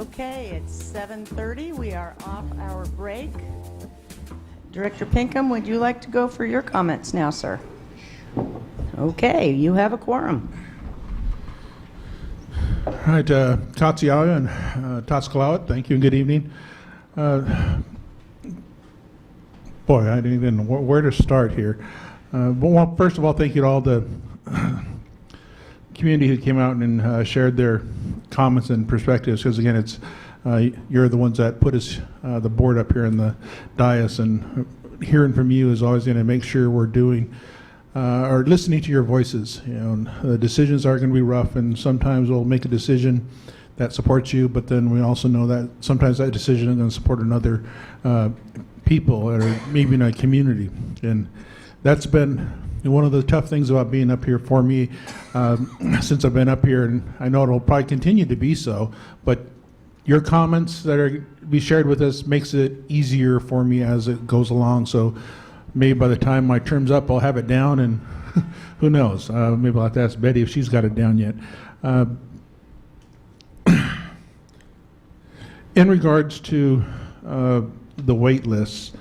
Okay, it's 7:30. We are off our break. Director Pinkham, would you like to go for your comments now, sir? Okay, you have a quorum. All right, Tatsiaya and Tatskalawit, thank you and good evening. Boy, I didn't even know where to start here. Well, first of all, thank you to all the community who came out and shared their comments and perspectives, because again, it's you're the ones that put us the board up here in the dais, and hearing from you is always going to make sure we're doing or listening to your voices. You know, the decisions are going to be rough, and sometimes we'll make a decision that supports you, but then we also know that sometimes that decision is going to support another people or maybe in a community, and that's been one of the tough things about being up here for me since I've been up here, and I know it'll probably continue to be so, but your comments that are be shared with us makes it easier for me as it goes along. So maybe by the time my term's up, I'll have it down, and who knows? Maybe I'll have to ask Betty if she's got it down yet. In regards to the wait lists,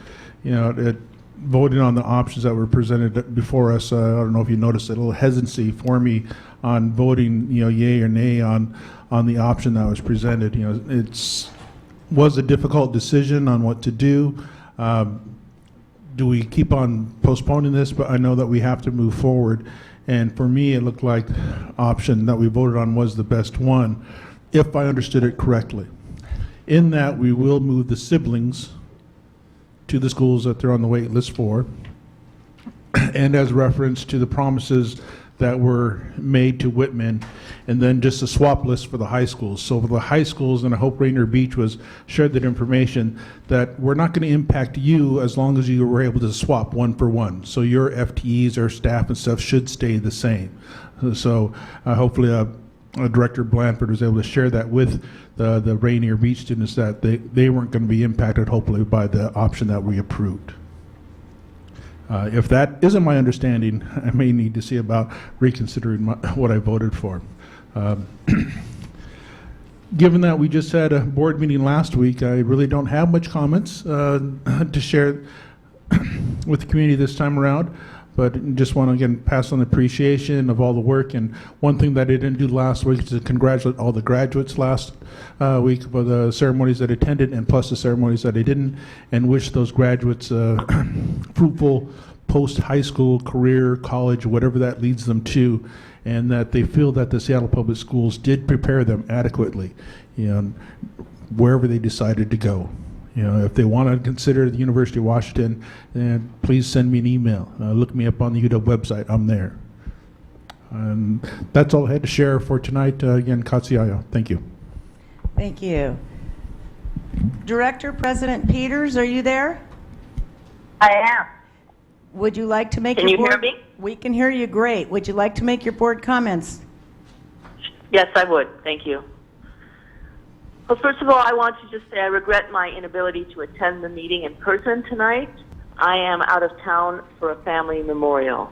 you know, voting on the options that were presented before us, I don't know if you noticed a little hesitancy for me on voting, you know, yay or nay on the option that was presented. You know, was a difficult decision on what to do. Do we keep on postponing this? But I know that we have to move forward. And for me, it looked like the option that we voted on was the best one, if I understood it correctly. In that, we will move the siblings to the schools that they're on the wait list for, and as reference to the promises that were made to Whitman, and then just a swap list for the high schools. So for the high schools, and I hope Rainier Beach was shared that information, that we're not going to impact you as long as you were able to swap one for one. So your FTEs or staff and stuff should stay the same. So hopefully Director Blanford was able to share that with the Rainier Beach students, that they weren't going to be impacted, hopefully, by the option that we approved. If that isn't my understanding, I may need to see about reconsidering what I voted for. Given that we just had a board meeting last week, I really don't have much comments to share with the community this time around, but just want to again pass on the appreciation of all the work. And one thing that I didn't do last week is to congratulate all the graduates last week for the ceremonies that attended, and plus the ceremonies that I didn't, and wish those graduates fruitful post-high school career, college, whatever that leads them to, and that they feel that the Seattle Public Schools did prepare them adequately, you know, wherever they decided to go. You know, if they want to consider the University of Washington, then please send me an email. Look me up on the UW website. I'm there. And that's all I had to share for tonight. Again, Katsiaya. Thank you. Thank you. Director President Peters, are you there? I am. Would you like to make Can your you board? hear me? We can hear you great. Would you like to make your board comments? Yes, I would. Thank you. Well, first of all, I want to just say I regret my inability to attend the meeting in person tonight. I am out of town for a family memorial,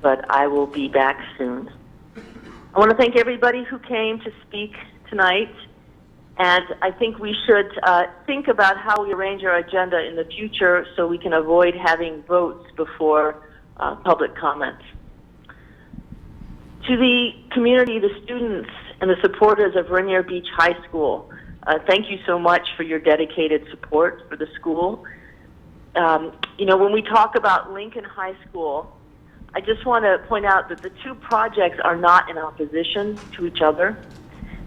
but I will be back soon. I want to thank everybody who came to speak tonight, and I think we should think about how we arrange our agenda in the future so we can avoid having votes before public comments. To the community, the students, and the supporters of Rainier Beach High School, thank you so much for your dedicated support for the school. You know, when we talk about Lincoln High School, I just want to point out that the two projects are not in opposition to each other,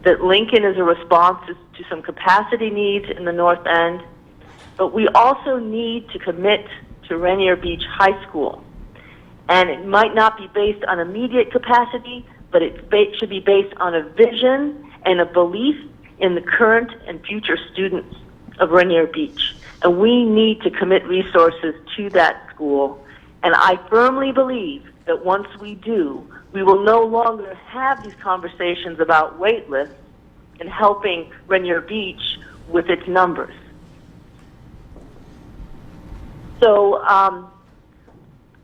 that Lincoln is a response to some capacity needs in the North End, but we also need to commit to Rainier Beach High School. And it might not be based on immediate capacity, but it should be based on a vision and a belief in the current and future students of Rainier Beach. And we need to commit resources to that school. And I firmly believe that once we do, we will no longer have these conversations about wait lists and helping Rainier Beach with its numbers. So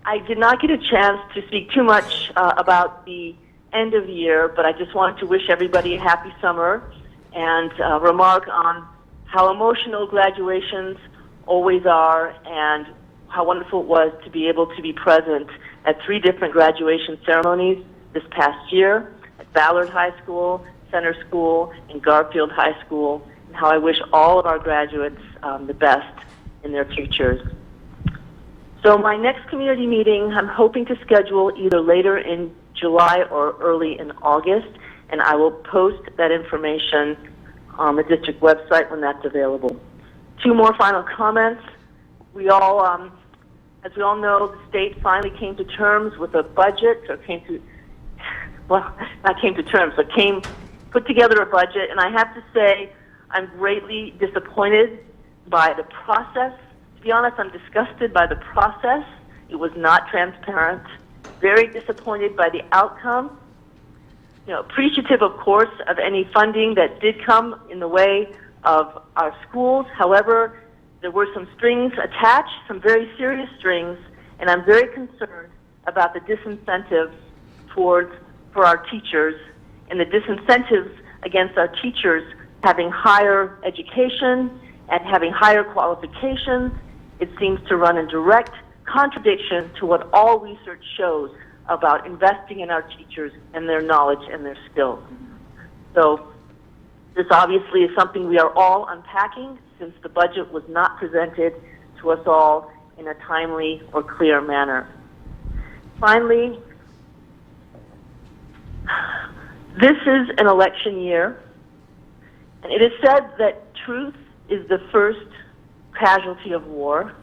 I did not get a chance to speak too much about the end of the year, but I just wanted to wish everybody a happy summer and remark on how emotional graduations always are and how wonderful it was to be able to be present at 3 different graduation ceremonies this past year at Ballard High School, Center School, and Garfield High School, and how I wish all of our graduates the best in their futures. So my next community meeting, I'm hoping to schedule either later in July or early in August, and I will post that information on the district website when that's available. 2 more final comments. We all, as we all know, the state finally came to terms with a budget, or put together a budget, and I have to say I'm greatly disappointed by the process. To be honest, I'm disgusted by the process. It was not transparent. Very disappointed by the outcome. Appreciative, of course, of any funding that did come in the way of our schools. However, there were some strings attached, some very serious strings, and I'm very concerned about the disincentives for our teachers and the disincentives against our teachers having higher education and having higher qualifications. It seems to run in direct contradiction to what all research shows about investing in our teachers and their knowledge and their skills. So this obviously is something we are all unpacking since the budget was not presented to us all in a timely or clear manner. Finally, this is an election year, and it is said that truth is the first casualty of war.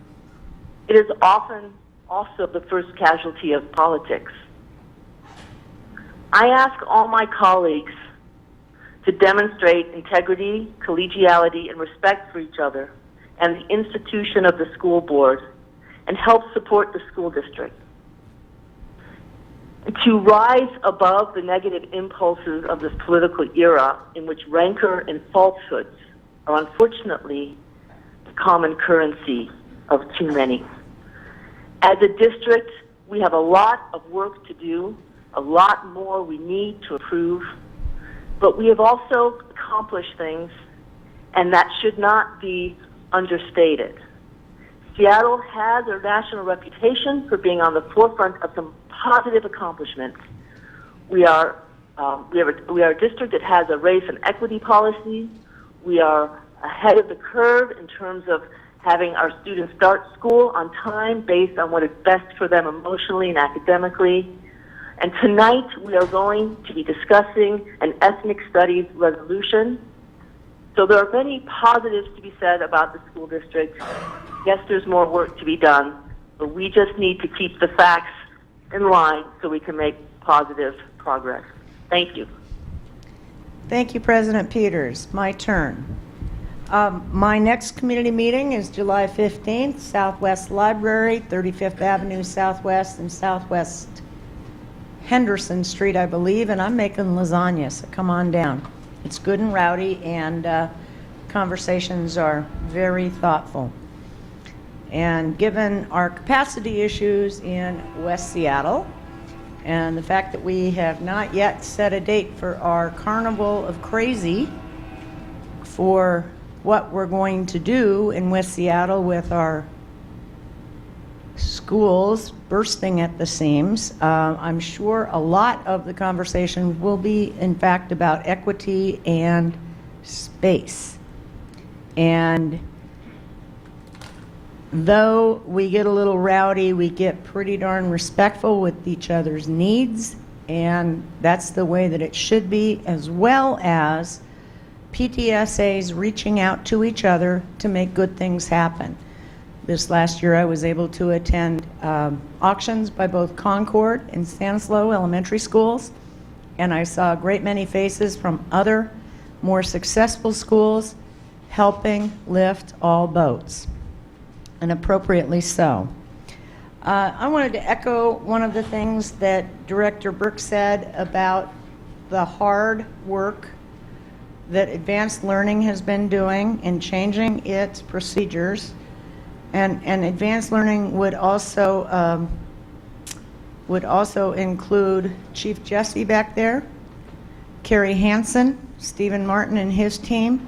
It is often also the first casualty of politics. I ask all my colleagues to demonstrate integrity, collegiality, and respect for each other and the institution of the school board, and help support the school district. And to rise above the negative impulses of this political era in which rancor and falsehoods are unfortunately the common currency of too many. As a district, we have a lot of work to do, a lot more we need to improve, but we have also accomplished things, and that should not be understated. Seattle has a national reputation for being on the forefront of some positive accomplishments. We are a district that has a race and equity policy. We are ahead of the curve in terms of having our students start school on time based on what is best for them emotionally and academically. And tonight we are going to be discussing an ethnic studies resolution. So there are many positives to be said about the school district. Yes, there's more work to be done, but we just need to keep the facts in line so we can make positive progress. Thank you. Thank you, President Peters. My turn. My next community meeting is July 15th, Southwest Library, 35th Avenue Southwest and Southwest Henderson Street, I believe, and I'm making lasagna, so come on down. It's good and rowdy, and conversations are very thoughtful. And given our capacity issues in West Seattle, and the fact that we have not yet set a date for our Carnival of Crazy for what we're going to do in West Seattle with our schools bursting at the seams, I'm sure a lot of the conversation will be, in fact, about equity and space. And though we get a little rowdy, we get pretty darn respectful with each other's needs, and that's the way that it should be, as well as PTSAs reaching out to each other to make good things happen. This last year I was able to attend auctions by both Concord and Stanislaus elementary schools, and I saw a great many faces from other more successful schools helping lift all boats, and appropriately so. I wanted to echo one of the things that Director Burke said about the hard work that Advanced Learning has been doing in changing its procedures. And Advanced Learning would also include Chief Jesse back there, Carrie Hansen, Stephen Martin and his team,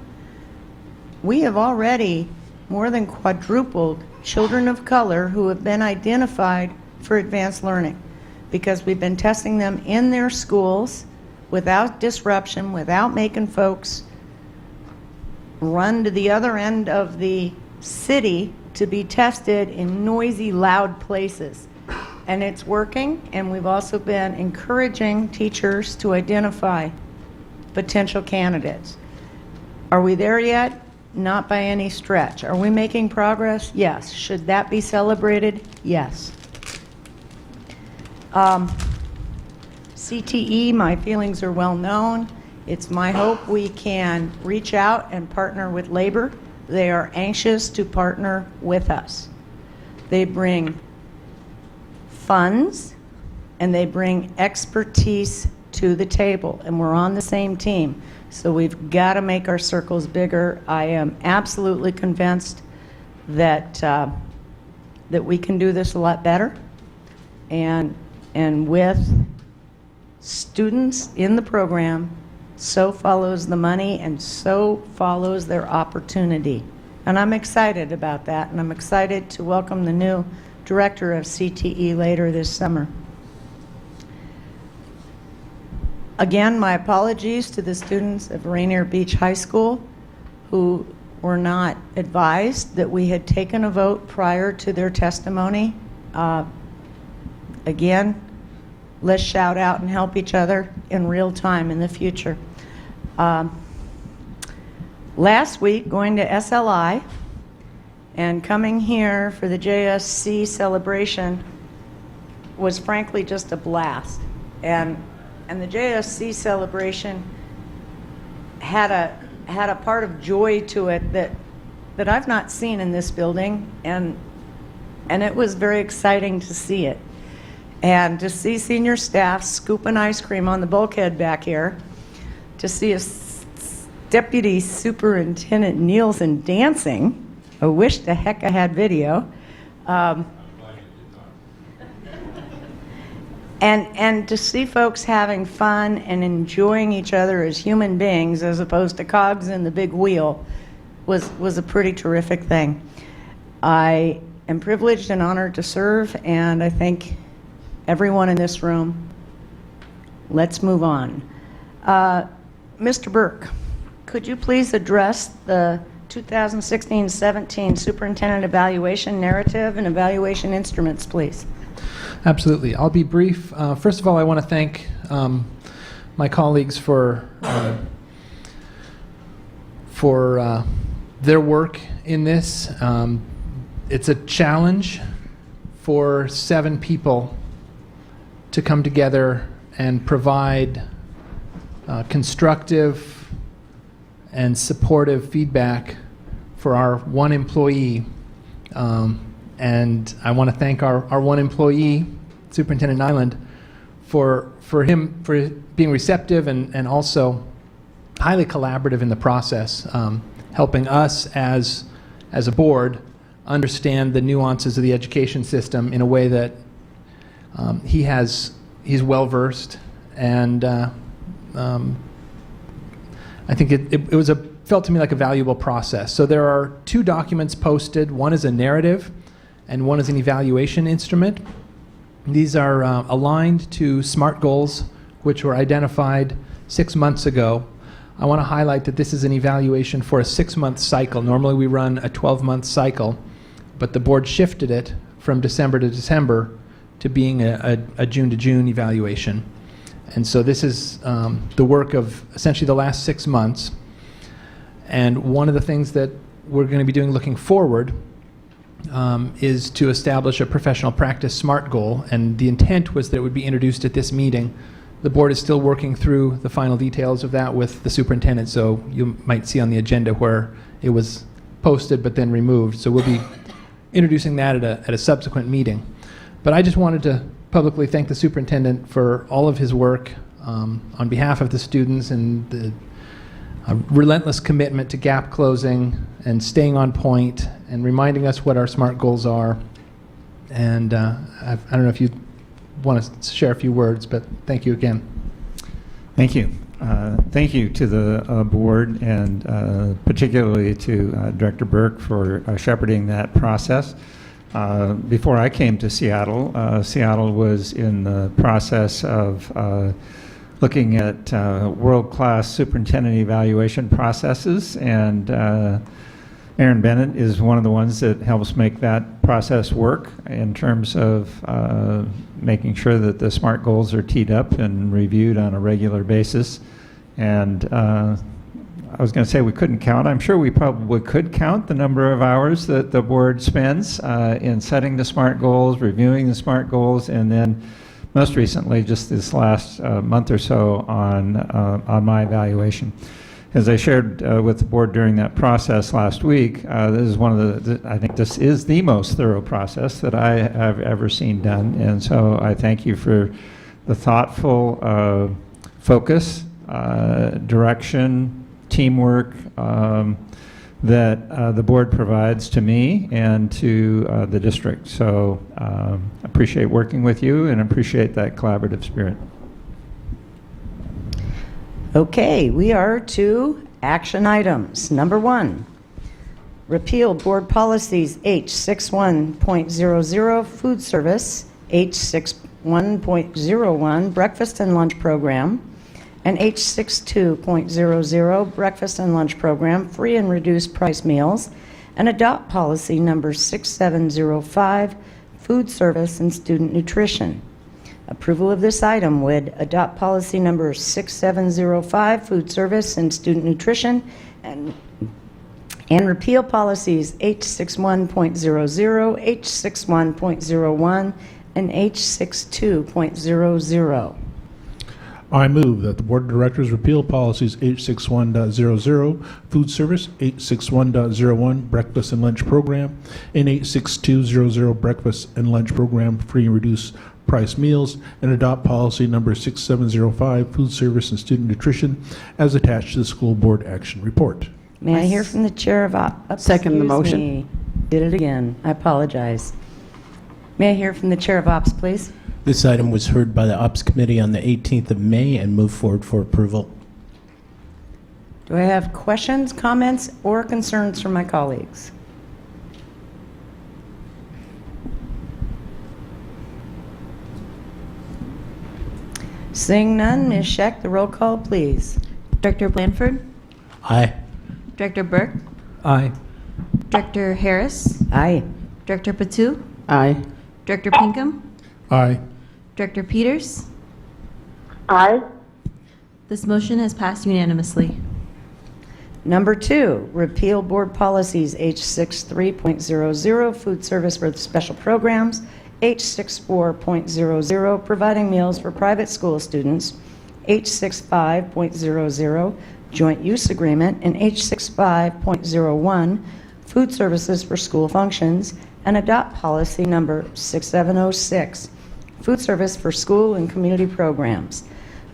we have already more than quadrupled children of color who have been identified for advanced learning, because we've been testing them in their schools without disruption, without making folks run to the other end of the city to be tested in noisy, loud places. And it's working, and we've also been encouraging teachers to identify potential candidates. Are we there yet? Not by any stretch. Are we making progress? Yes. Should that be celebrated? Yes. CTE, my feelings are well known. It's my hope we can reach out and partner with labor. They are anxious to partner with us. They bring funds and they bring expertise to the table, and we're on the same team. So we've got to make our circles bigger. I am absolutely convinced that that we can do this a lot better, and with students in the program, so follows the money and so follows their opportunity. And I'm excited about that, and I'm excited to welcome the new director of CTE later this summer. Again, my apologies to the students of Rainier Beach High School who were not advised that we had taken a vote prior to their testimony. Again, let's shout out and help each other in real time in the future. Last week, going to SLI and coming here for the JSC celebration was frankly just a blast. And the JSC celebration had a part of joy to it that I've not seen in this building, and it was very exciting to see it. And to see senior staff scooping ice cream on the bulkhead back here, to see a Deputy Superintendent Nielsen dancing. I wish the heck I had video. And to see folks having fun and enjoying each other as human beings as opposed to cogs in the big wheel was a pretty terrific thing. I am privileged and honored to serve, and I think everyone in this room, let's move on. Mr. Burke, could you please address the 2016-17 Superintendent Evaluation Narrative and Evaluation Instruments, please? Absolutely. I'll be brief. First of all, I want to thank my colleagues for their work in this. It's a challenge for 7 people to come together and provide constructive and supportive feedback for our one employee. And I want to thank our one employee, Superintendent Nyland, for being receptive and also highly collaborative in the process, helping us as a board understand the nuances of the education system in a way that he's well versed, and I think it felt to me like a valuable process. So there are 2 documents posted. One is a narrative, and one is an evaluation instrument. These are aligned to SMART goals, which were identified 6 months ago. I want to highlight that this is an evaluation for a 6-month cycle. Normally we run a 12-month cycle, but the board shifted it from December to December to being a June to June evaluation. And so this is the work of essentially the last 6 months. And one of the things that we're going to be doing looking forward is to establish a professional practice SMART goal, and the intent was that it would be introduced at this meeting. The board is still working through the final details of that with the superintendent, so you might see on the agenda where it was posted but then removed. So we'll be introducing that at a subsequent meeting. But I just wanted to publicly thank the superintendent for all of his work on behalf of the students, and the relentless commitment to gap closing and staying on point and reminding us what our SMART goals are. And I don't know if you want to share a few words, but thank you again. Thank you. Thank you to the board and particularly to Director Burke for shepherding that process. Before I came to Seattle, Seattle was in the process of looking at world-class superintendent evaluation processes, and Aaron Bennett is one of the ones that helps make that process work in terms of making sure that the SMART goals are teed up and reviewed on a regular basis. And I was going to say we couldn't count. I'm sure we probably could count the number of hours that the board spends in setting the SMART goals, reviewing the SMART goals, and then most recently, just this last month or so, on my evaluation. As I shared with the board during that process last week, this is one of I think this is the most thorough process that I have ever seen done. And so I thank you for the thoughtful focus, direction, teamwork that the board provides to me and to the district. So appreciate working with you and appreciate that collaborative spirit. Okay, we are to action items. Number 1, repeal board policies H61.00 food service, H61.01 breakfast and lunch program, and H62.00 breakfast and lunch program free and reduced price meals, and adopt policy number 6705 food service and student nutrition. Approval of this item would adopt policy number 6705, food service and student nutrition, and repeal policies H61.00, H61.01, and H62.00. I move that the Board of Directors repeal policies H61.00, food service, H61.01, breakfast and lunch program, and H62.00, breakfast and lunch program, free and reduced price meals, and adopt policy number 6705, food service and student nutrition, as attached to the school board action report. May I hear from the chair of ops? Second the Excuse motion. me. Did it again. I apologize. May I hear from the chair of ops, please? This item was heard by the Ops Committee on the 18th of May and moved forward for approval. Do I have questions, comments, or concerns from my colleagues? Seeing none, Ms. Scheck, the roll call, please. Director Blanford, Aye. Director Burke, Aye. Director Harris, Aye. Director Patu, Aye. Director Pinkham, Aye. Director Peters. Aye. This motion has passed unanimously. Number 2, repeal board policies H63.00, food service for special programs, H64.00, providing meals for private school students, H65.00, joint use agreement, and H65.01, food services for school functions, and adopt policy number 6706, food service for school and community programs.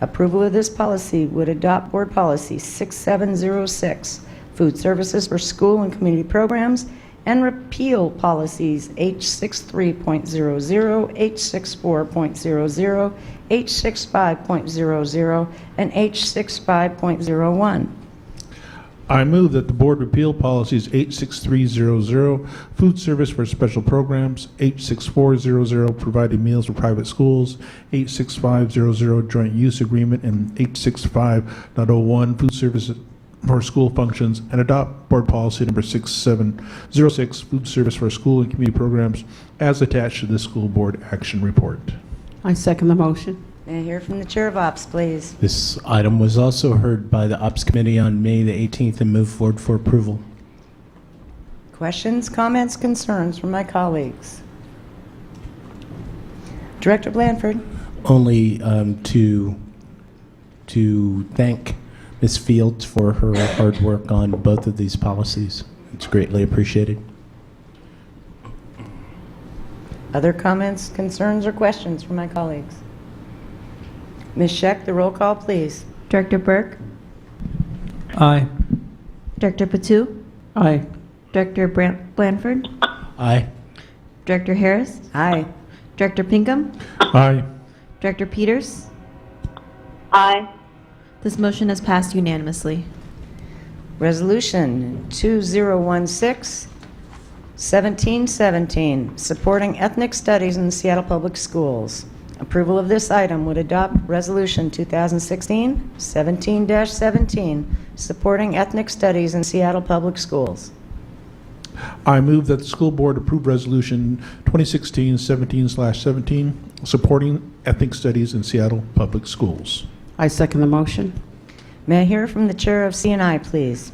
Approval of this policy would adopt board policy 6706, food services for school and community programs, and repeal policies H63.00, H64.00, H65.00, and H65.01. I move that the board repeal policies H6300, food service for special programs, H6400, providing meals for private schools, H6500, joint use agreement, and H65.01, food service for school functions, and adopt board policy number 6706, food service for school and community programs, as attached to the school board action report. I second the motion. May I hear from the chair of ops, please? This item was also heard by the Ops Committee on May the 18th and moved forward for approval. Questions, comments, concerns from my colleagues? Director Blanford. Only to thank Ms. Fields for her hard work on both of these policies. It's greatly appreciated. Other comments, concerns, or questions from my colleagues? Ms. Scheck, the roll call, please. Director Burke, Aye. Director Patu, Aye. Director Blanford, Aye. Director Harris, Aye. Director Pinkham, Aye. Director Peters, Aye. This motion has passed unanimously. Resolution 2016-1717, supporting ethnic studies in the Seattle Public Schools. Approval of this item would adopt Resolution 2016-17-17, supporting ethnic studies in Seattle Public Schools. I move that the school board approve Resolution 2016-17/17, supporting ethnic studies in Seattle Public Schools. I second the motion. May I hear from the chair of CNI, please?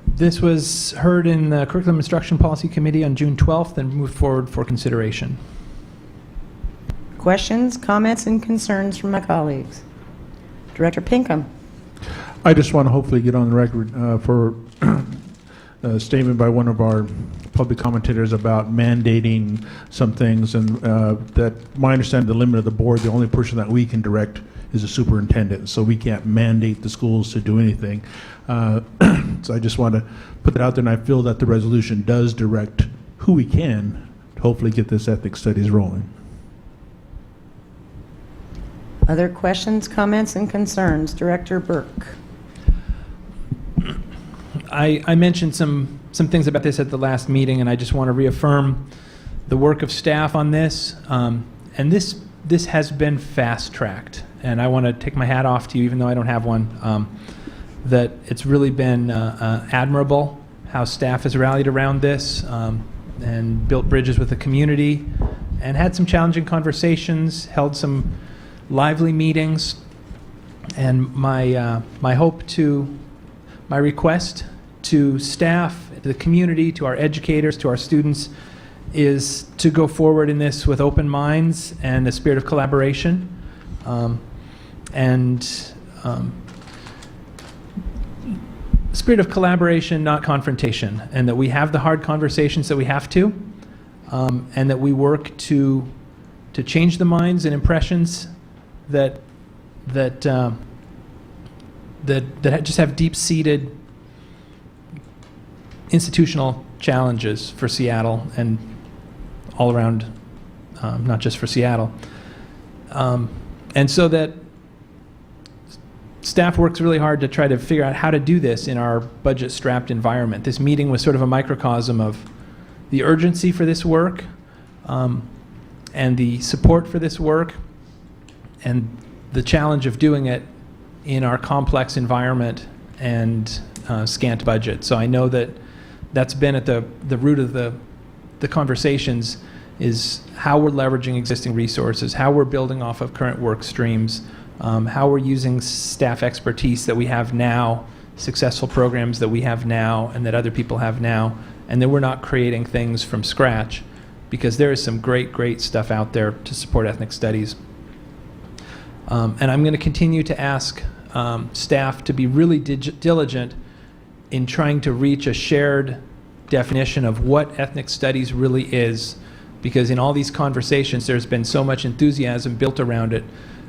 This was heard in the Curriculum Instruction Policy Committee on June 12th and moved forward for consideration. Questions, comments, and concerns from my colleagues? Director Pinkham. I just want to hopefully get on the record for a statement by one of our public commentators about mandating some things, and that my understanding, the limit of the board, the only person that we can direct is the superintendent, so we can't mandate the schools to do anything. So I just want to put that out there, and I feel that the resolution does direct who we can to hopefully get this ethics studies rolling. Other questions, comments, and concerns? Director Burke. I mentioned some things about this at the last meeting, and I just want to reaffirm the work of staff on this. And this has been fast-tracked, and I want to take my hat off to you, even though I don't have one, that it's really been admirable how staff has rallied around this and built bridges with the community and had some challenging conversations, held some lively meetings, and my request to staff, to the community, to our educators, to our students, is to go forward in this with open minds and a spirit of collaboration, spirit of collaboration, not confrontation, and that we have the hard conversations that we have to, and that we work to change the minds and impressions that just have deep-seated institutional challenges for Seattle and all around, not just for Seattle. And so that staff works really hard to try to figure out how to do this in our budget-strapped environment. This meeting was sort of a microcosm of the urgency for this work, and the support for this work, and the challenge of doing it in our complex environment and scant budget. So I know that that's been at the root of the conversations, is how we're leveraging existing resources, how we're building off of current work streams, how we're using staff expertise that we have now, successful programs that we have now and that other people have now, and that we're not creating things from scratch, because there is some great stuff out there to support ethnic studies. And I'm going to continue to ask staff to be really diligent in trying to reach a shared definition of what ethnic studies really is, because in all these conversations there's been so much enthusiasm built around it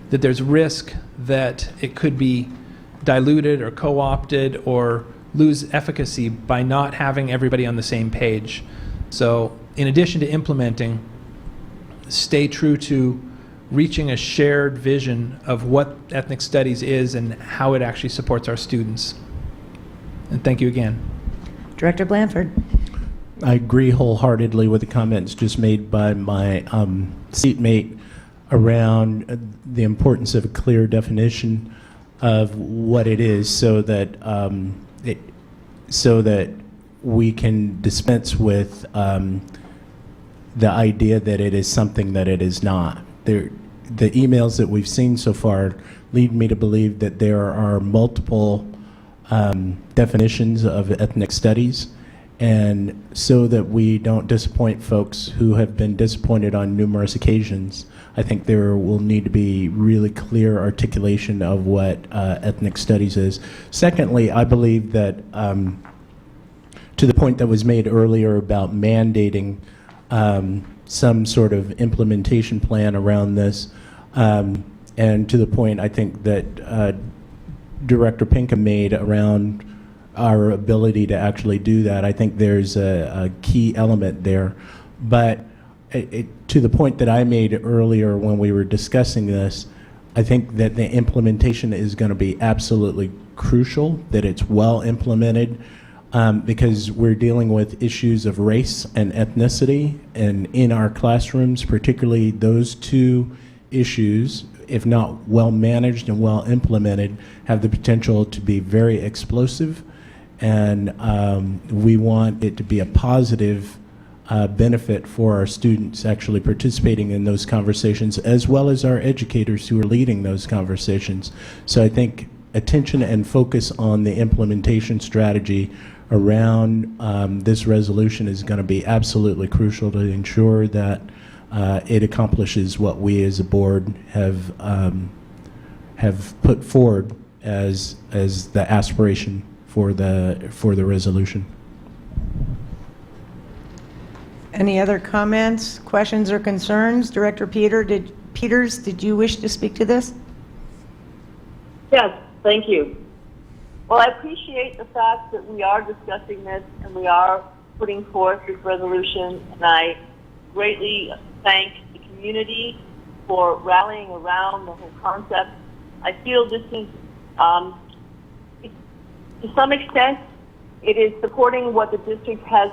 that there's risk that it could be diluted or co-opted or lose efficacy by not having everybody on the same page. So in addition to implementing, stay true to reaching a shared vision of what ethnic studies is and how it actually supports our students. And thank you again. Director Blanford. I agree wholeheartedly with the comments just made by my seatmate around the importance of a clear definition of what it is, so that we can dispense with the idea that it is something that it is not. The emails that we've seen so far lead me to believe that there are multiple definitions of ethnic studies, and so that we don't disappoint folks who have been disappointed on numerous occasions, I think there will need to be really clear articulation of what ethnic studies is. Secondly, I believe that to the point that was made earlier about mandating some sort of implementation plan around this, and to the point I think that Director Pinkham made around our ability to actually do that, I think there's a key element there. But to the point that I made earlier when we were discussing this, I think that the implementation is going to be absolutely crucial, that it's well implemented, because we're dealing with issues of race and ethnicity, and in our classrooms, particularly those two issues, if not well managed and well implemented, have the potential to be very explosive, and we want it to be a positive benefit for our students actually participating in those conversations, as well as our educators who are leading those conversations. So I think attention and focus on the implementation strategy around this resolution is going to be absolutely crucial to ensure that it accomplishes what we as a board have put forward as the aspiration for the resolution. Any other comments, questions, or concerns? Director Peters, did you wish to speak to this? Yes, thank you. Well, I appreciate the fact that we are discussing this and we are putting forth this resolution, and I greatly thank the community for rallying around the whole concept. I feel this is, to some extent, it is supporting what the district has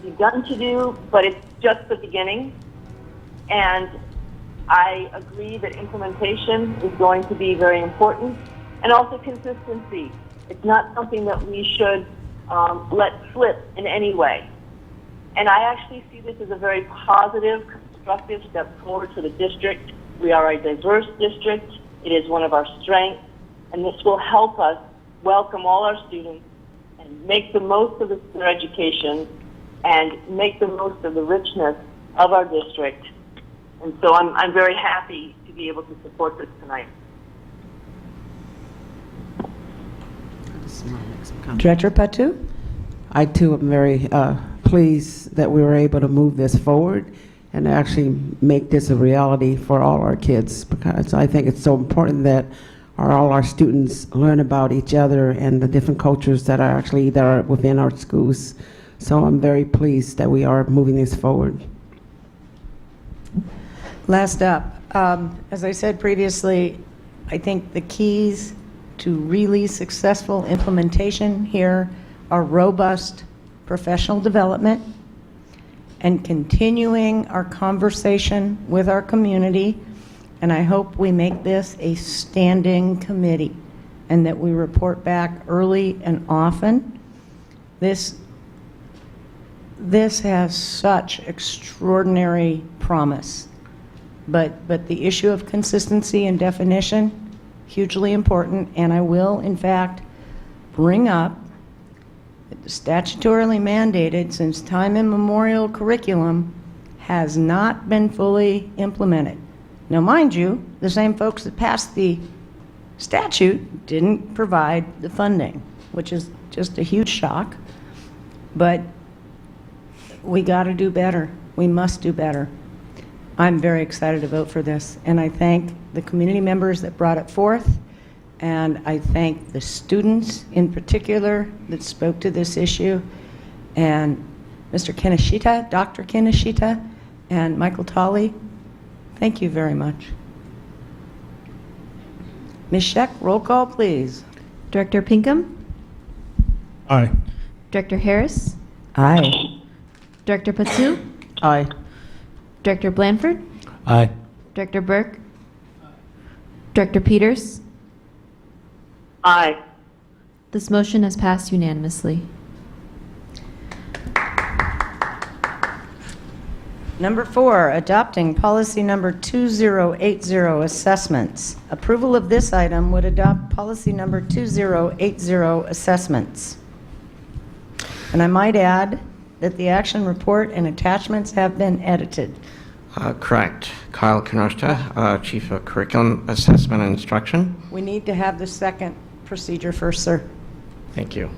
begun to do, but it's just the beginning. And I agree that implementation is going to be very important, and also consistency. It's not something that we should let slip in any way. And I actually see this as a very positive, constructive step forward for the district. We are a diverse district. It is one of our strengths, and this will help us welcome all our students and make the most of their education and make the most of the richness of our district. And so I'm very happy to be able to support this tonight. Director Patu? I too am very pleased that we were able to move this forward and actually make this a reality for all our kids, because I think it's so important that all our students learn about each other and the different cultures that are actually there within our schools. So I'm very pleased that we are moving this forward. Last up, as I said previously, I think the keys to really successful implementation here are robust professional development and continuing our conversation with our community. And I hope we make this a standing committee and that we report back early and often. This has such extraordinary promise. But the issue of consistency and definition, hugely important, and I will, in fact, bring up that the statutorily mandated, since time immemorial curriculum has not been fully implemented. Now, mind you, the same folks that passed the statute didn't provide the funding, which is just a huge shock. But we got to do better. We must do better. I'm very excited to vote for this, and I thank the community members that brought it forth, and I thank the students in particular that spoke to this issue, and Mr. Kinoshita, Dr. Kinoshita, and Michael Tolley. Thank you very much. Ms. Scheck, roll call, please. Director Pinkham, Aye. Director Harris, Aye. Director Patu, Aye. Director Blanford, Aye. Director Burke, Director Peters. Aye. This motion has passed unanimously. Number 4, adopting policy number 2080, assessments. Approval of this item would adopt policy number 2080, assessments. And I might add that the action report and attachments have been edited. Correct. Kyle Kinoshita, Chief of Curriculum Assessment and Instruction. We need to have the second procedure first, sir. Thank you.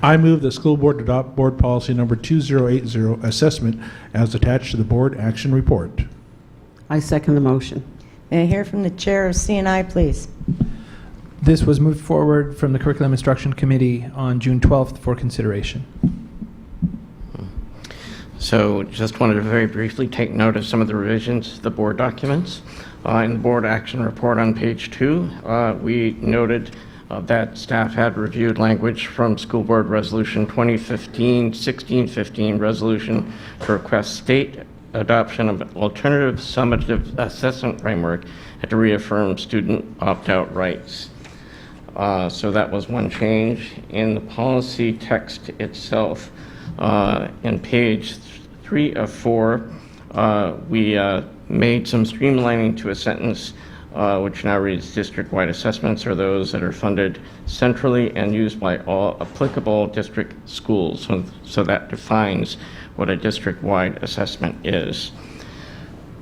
I move the school board adopt board policy number 2080, assessment, as attached to the board action report. I second the motion. May I hear from the chair of C&I, please? This was moved forward from the Curriculum Instruction Committee on June 12th for consideration. So just wanted to very briefly take note of some of the revisions to the board documents. In the board action report on page 2, we noted that staff had reviewed language from School Board Resolution 2015-1615 resolution to request state adoption of an alternative summative assessment framework and to reaffirm student opt-out rights. So that was one change. In the policy text itself, in page 3 of 4, we made some streamlining to a sentence which now reads, district-wide assessments are those that are funded centrally and used by all applicable district schools. So that defines what a district-wide assessment is.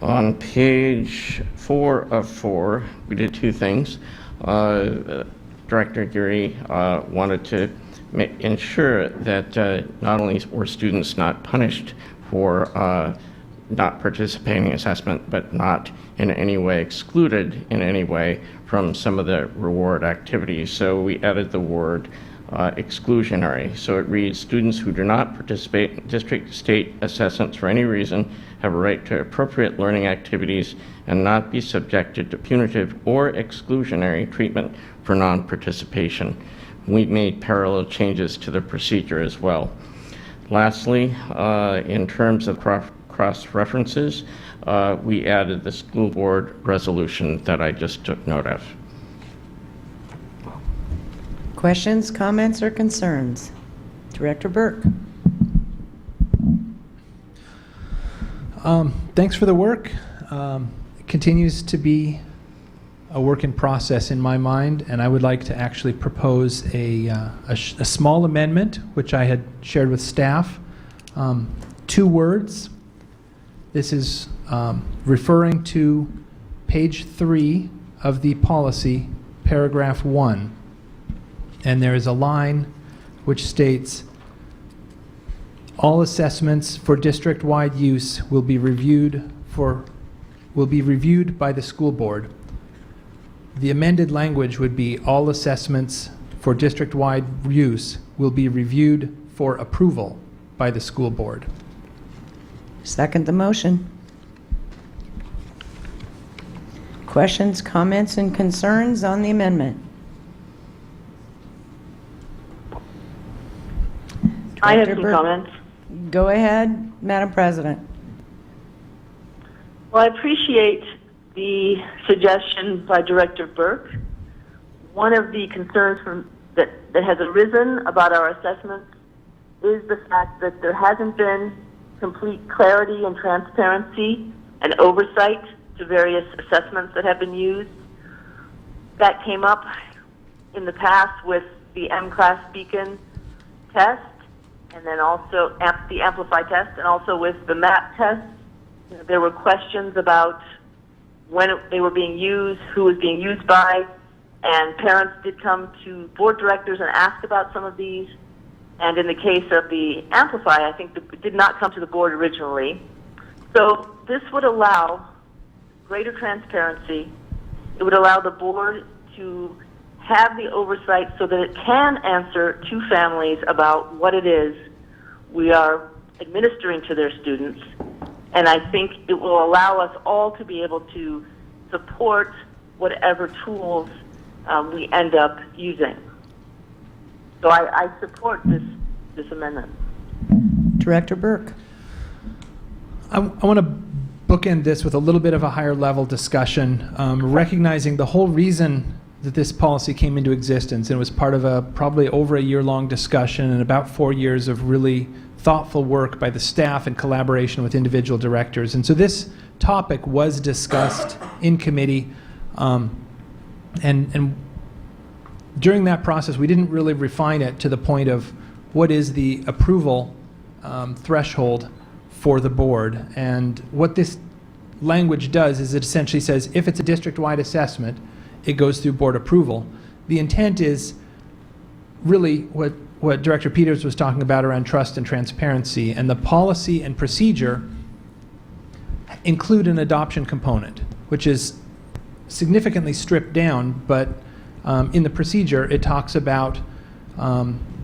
On page 4 of 4, we did two things. Director Geary wanted to ensure that not only were students not punished for not participating in assessment, but not in any way excluded in any way from some of the reward activities. So we added the word exclusionary. So it reads, students who do not participate in district state assessments for any reason have a right to appropriate learning activities and not be subjected to punitive or exclusionary treatment for non-participation. We made parallel changes to the procedure as well. Lastly, in terms of cross-references, we added the school board resolution that I just took note of. Questions, comments, or concerns? Director Burke. Thanks for the work. It continues to be a work in process in my mind, and I would like to actually propose a small amendment, which I had shared with staff. 2 words. This is referring to page 3 of the policy, paragraph 1. And there is a line which states, all assessments for district-wide use will be reviewed by the school board. The amended language would be, all assessments for district-wide use will be reviewed for approval by the school board. Second the motion. Questions, comments, and concerns on the amendment? I have Director some Burke. comments. Go ahead, Madam President. Well, I appreciate the suggestion by Director Burke. One of the concerns that has arisen about our assessments is the fact that there hasn't been complete clarity and transparency and oversight to various assessments that have been used. That came up in the past with the M-Class Beacon test, and then also the Amplify test, and also with the MAP test. There were questions about when they were being used, who was being used by, and parents did come to board directors and ask about some of these. And in the case of the Amplify, I think it did not come to the board originally. So this would allow greater transparency. It would allow the board to have the oversight so that it can answer to families about what it is we are administering to their students. And I think it will allow us all to be able to support whatever tools we end up using. So I support this amendment. Director Burke. I want to bookend this with a little bit of a higher level discussion, recognizing the whole reason that this policy came into existence, and it was part of a probably over a year-long discussion and about 4 years of really thoughtful work by the staff in collaboration with individual directors. And so this topic was discussed in committee, and during that process, we didn't really refine it to the point of what is the approval threshold for the board. And what this language does is it essentially says if it's a district-wide assessment, it goes through board approval. The intent is really what Director Peters was talking about around trust and transparency, and the policy and procedure include an adoption component, which is significantly stripped down, but in the procedure it talks about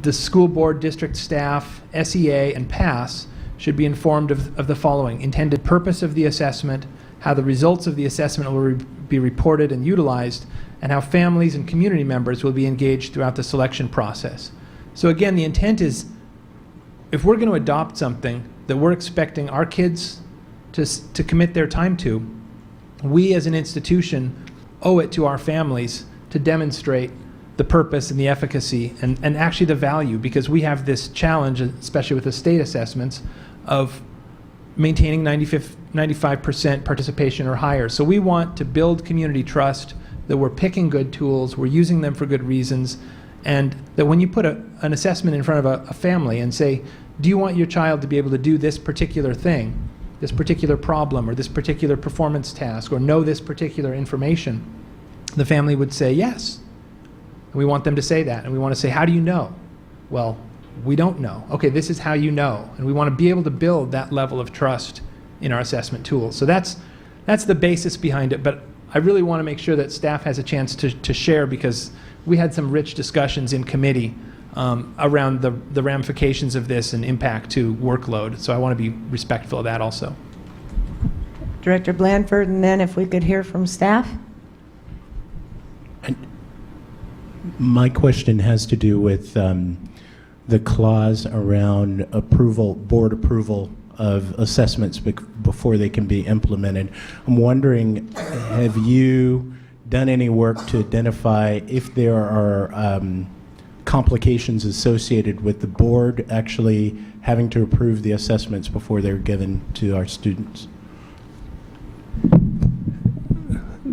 the school board, district staff, SEA, and PASS should be informed of the following: intended purpose of the assessment, how the results of the assessment will be reported and utilized, and how families and community members will be engaged throughout the selection process. So again, the intent is, if we're going to adopt something that we're expecting our kids to commit their time to, we as an institution owe it to our families to demonstrate the purpose and the efficacy and actually the value, because we have this challenge, especially with the state assessments, of maintaining 95% participation or higher. So we want to build community trust, that we're picking good tools, we're using them for good reasons, and that when you put an assessment in front of a family and say, do you want your child to be able to do this particular thing, this particular problem, or this particular performance task, or know this particular information, the family would say yes. And we want them to say that, and we want to say, how do you know? Well, we don't know. Okay, this is how you know. And we want to be able to build that level of trust in our assessment tools. So that's the basis behind it, but I really want to make sure that staff has a chance to share, because we had some rich discussions in committee around the ramifications of this and impact to workload. So I want to be respectful of that also. Director Blanford, and then if we could hear from staff? My question has to do with the clause around approval, board approval of assessments before they can be implemented. I'm wondering, have you done any work to identify if there are complications associated with the board actually having to approve the assessments before they're given to our students?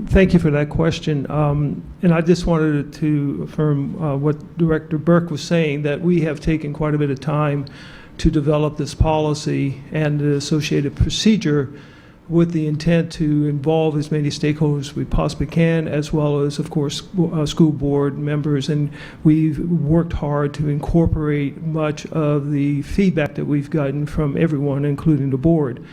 Thank you for that question. And I just wanted to affirm what Director Burke was saying, that we have taken quite a bit of time to develop this policy and the associated procedure with the intent to involve as many stakeholders as we possibly can, as well as, of course, school board members. And we've worked hard to incorporate much of the feedback that we've gotten from everyone, including the board.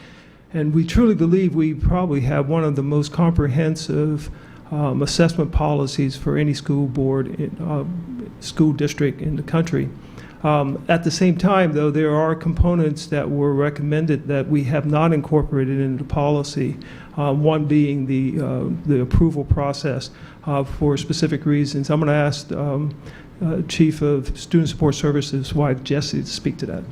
And we truly believe we probably have one of the most comprehensive assessment policies for any school board, school district in the country. At the same time, though, there are components that were recommended that we have not incorporated into the policy, one being the approval process for specific reasons. I'm going to ask Chief of Student Support Services, wife Jessie, to speak to that.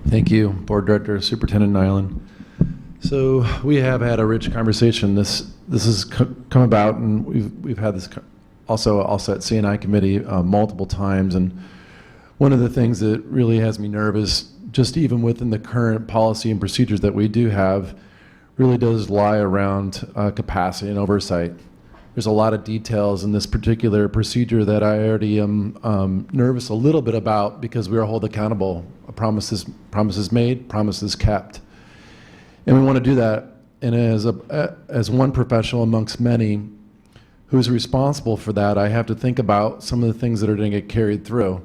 Thank you, Board Director, Superintendent Nyland. So we have had a rich conversation. This has come about, and we've had this also at CNI committee multiple times. And one of the things that really has me nervous, just even within the current policy and procedures that we do have, really does lie around capacity and oversight. There's a lot of details in this particular procedure that I already am nervous a little bit about, because we are held accountable. Promises made, promises kept. And we want to do that. And as one professional amongst many who's responsible for that, I have to think about some of the things that are going to get carried through.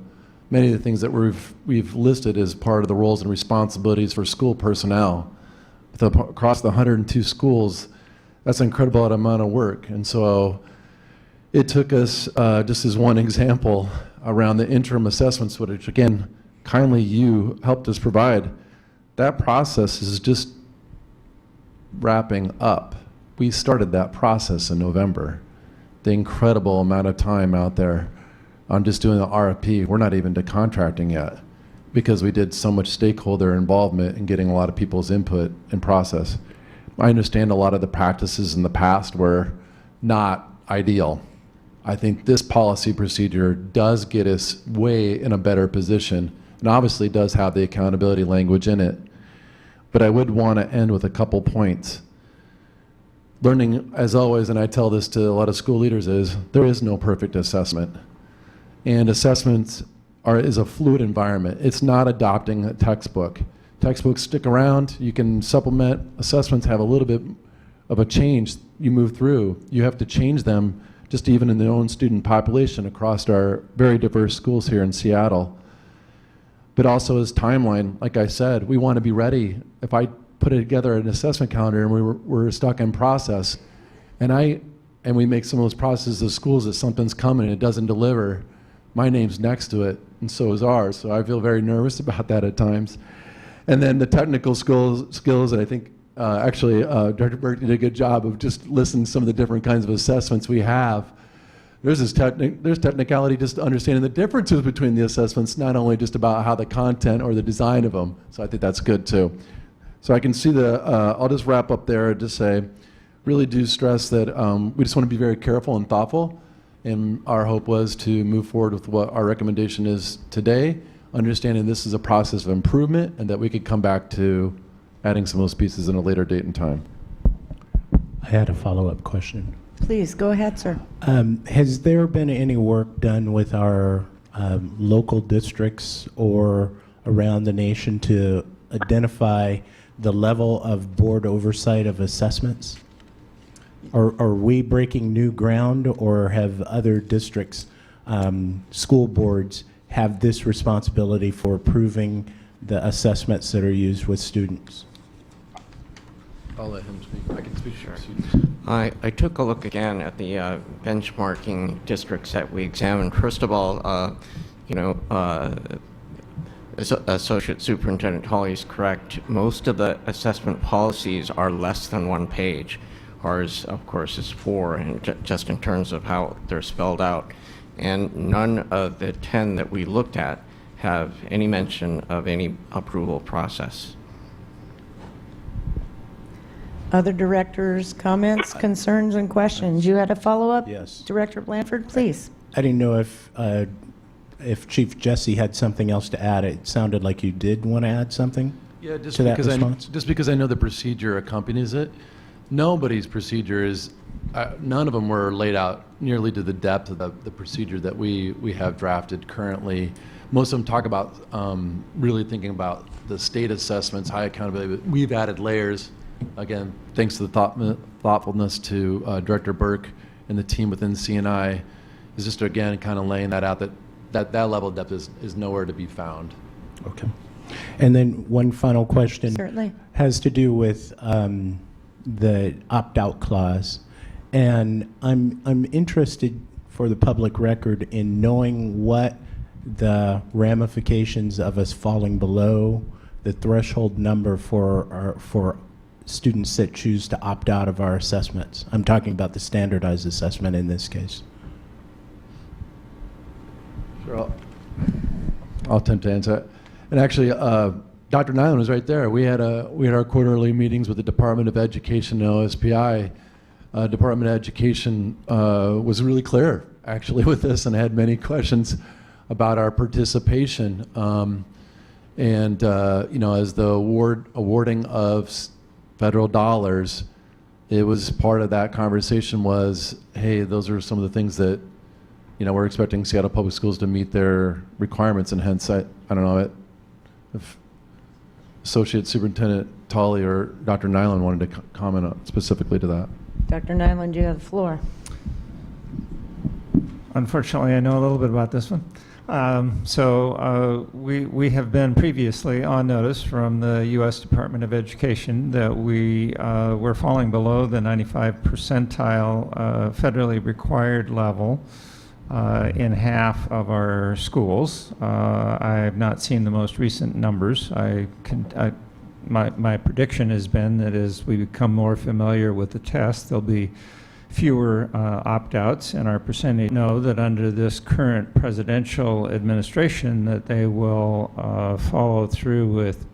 Many of the things that we've listed as part of the roles and responsibilities for school personnel. Across the 102 schools, that's an incredible amount of work. And so it took us, just as one example, around the interim assessments, which again, kindly you helped us provide. That process is just wrapping up. We started that process in November. The incredible amount of time out there on just doing the RFP. We're not even to contracting yet, because we did so much stakeholder involvement in getting a lot of people's input and process. I understand a lot of the practices in the past were not ideal. I think this policy procedure does get us way in a better position, and obviously does have the accountability language in it. But I would want to end with a couple points. Learning, as always, and I tell this to a lot of school leaders, is there is no perfect assessment. And assessments is a fluid environment. It's not adopting a textbook. Textbooks stick around. You can supplement. Assessments have a little bit of a change you move through. You have to change them just even in their own student population across our very diverse schools here in Seattle. But also as timeline, like I said, we want to be ready. If I put together an assessment calendar and we're stuck in process, and we make some of those processes of schools that something's coming and it doesn't deliver, my name's next to it, and so is ours. So I feel very nervous about that at times. And then the technical skills, and I think Dr. Burke did a good job of just listing some of the different kinds of assessments we have. There's technicality, just understanding the differences between the assessments, not only just about how the content or the design of them. So I think that's good too. So I can see I'll just wrap up there and just say, really do stress that we just want to be very careful and thoughtful. And our hope was to move forward with what our recommendation is today, understanding this is a process of improvement and that we could come back to adding some of those pieces in a later date and time. I had a follow-up question. Please, go ahead, sir. Has there been any work done with our local districts or around the nation to identify the level of board oversight of assessments? Are we breaking new ground, or have other districts, school boards, have this responsibility for approving the assessments that are used with students? I'll let him speak. I can speak. Sure. I took a look again at the benchmarking districts that we examined. First of all, Associate Superintendent Hawley is correct. Most of the assessment policies are less than 1 page. Ours, of course, is 4, and just in terms of how they're spelled out. And none of the 10 that we looked at have any mention of any approval process. Other directors' comments, concerns, and questions? You had a follow-up? Yes. Director Blanford, please. I didn't know if Chief Jesse had something else to add. It sounded like you did want to add something. Yeah, just to that because response? just because I know the procedure accompanies it. Nobody's procedure is, none of them were laid out nearly to the depth of the procedure that we have drafted currently. Most of them talk about really thinking about the state assessments, high accountability. But we've added layers, again, thanks to the thoughtfulness to Director Burke and the team within CNI, is just, again, kind of laying that out, that level of depth is nowhere to be found. Okay. And then one final question. Certainly. Has to do with the opt-out clause. And I'm interested, for the public record, in knowing what the ramifications of us falling below the threshold number for students that choose to opt out of our assessments. I'm talking about the standardized assessment in this case. Sure, I'll attempt to answer it. And actually, Dr. Nyland was right there. We had our quarterly meetings with the Department of Education and OSPI. Department of Education was really clear, actually, with this, and had many questions about our participation. As the awarding of federal dollars, it was part of that conversation was, hey, those are some of the things that, we're expecting Seattle Public Schools to meet their requirements, and hence, I don't know if Associate Superintendent Tolley or Dr. Nyland wanted to comment specifically to that. Dr. Nyland, you have the floor. Unfortunately, I know a little bit about this one. We have been previously on notice from the U.S. Department of Education that we were falling below the 95 percentile federally required level in half of our schools. I have not seen the most recent numbers. My prediction has been that as we become more familiar with the test, there'll be fewer opt-outs, and our percentage know that under this current presidential administration that they will follow through with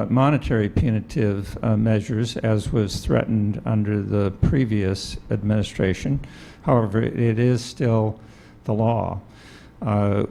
monetary punitive measures, as was threatened under the previous administration. However, it is still the law.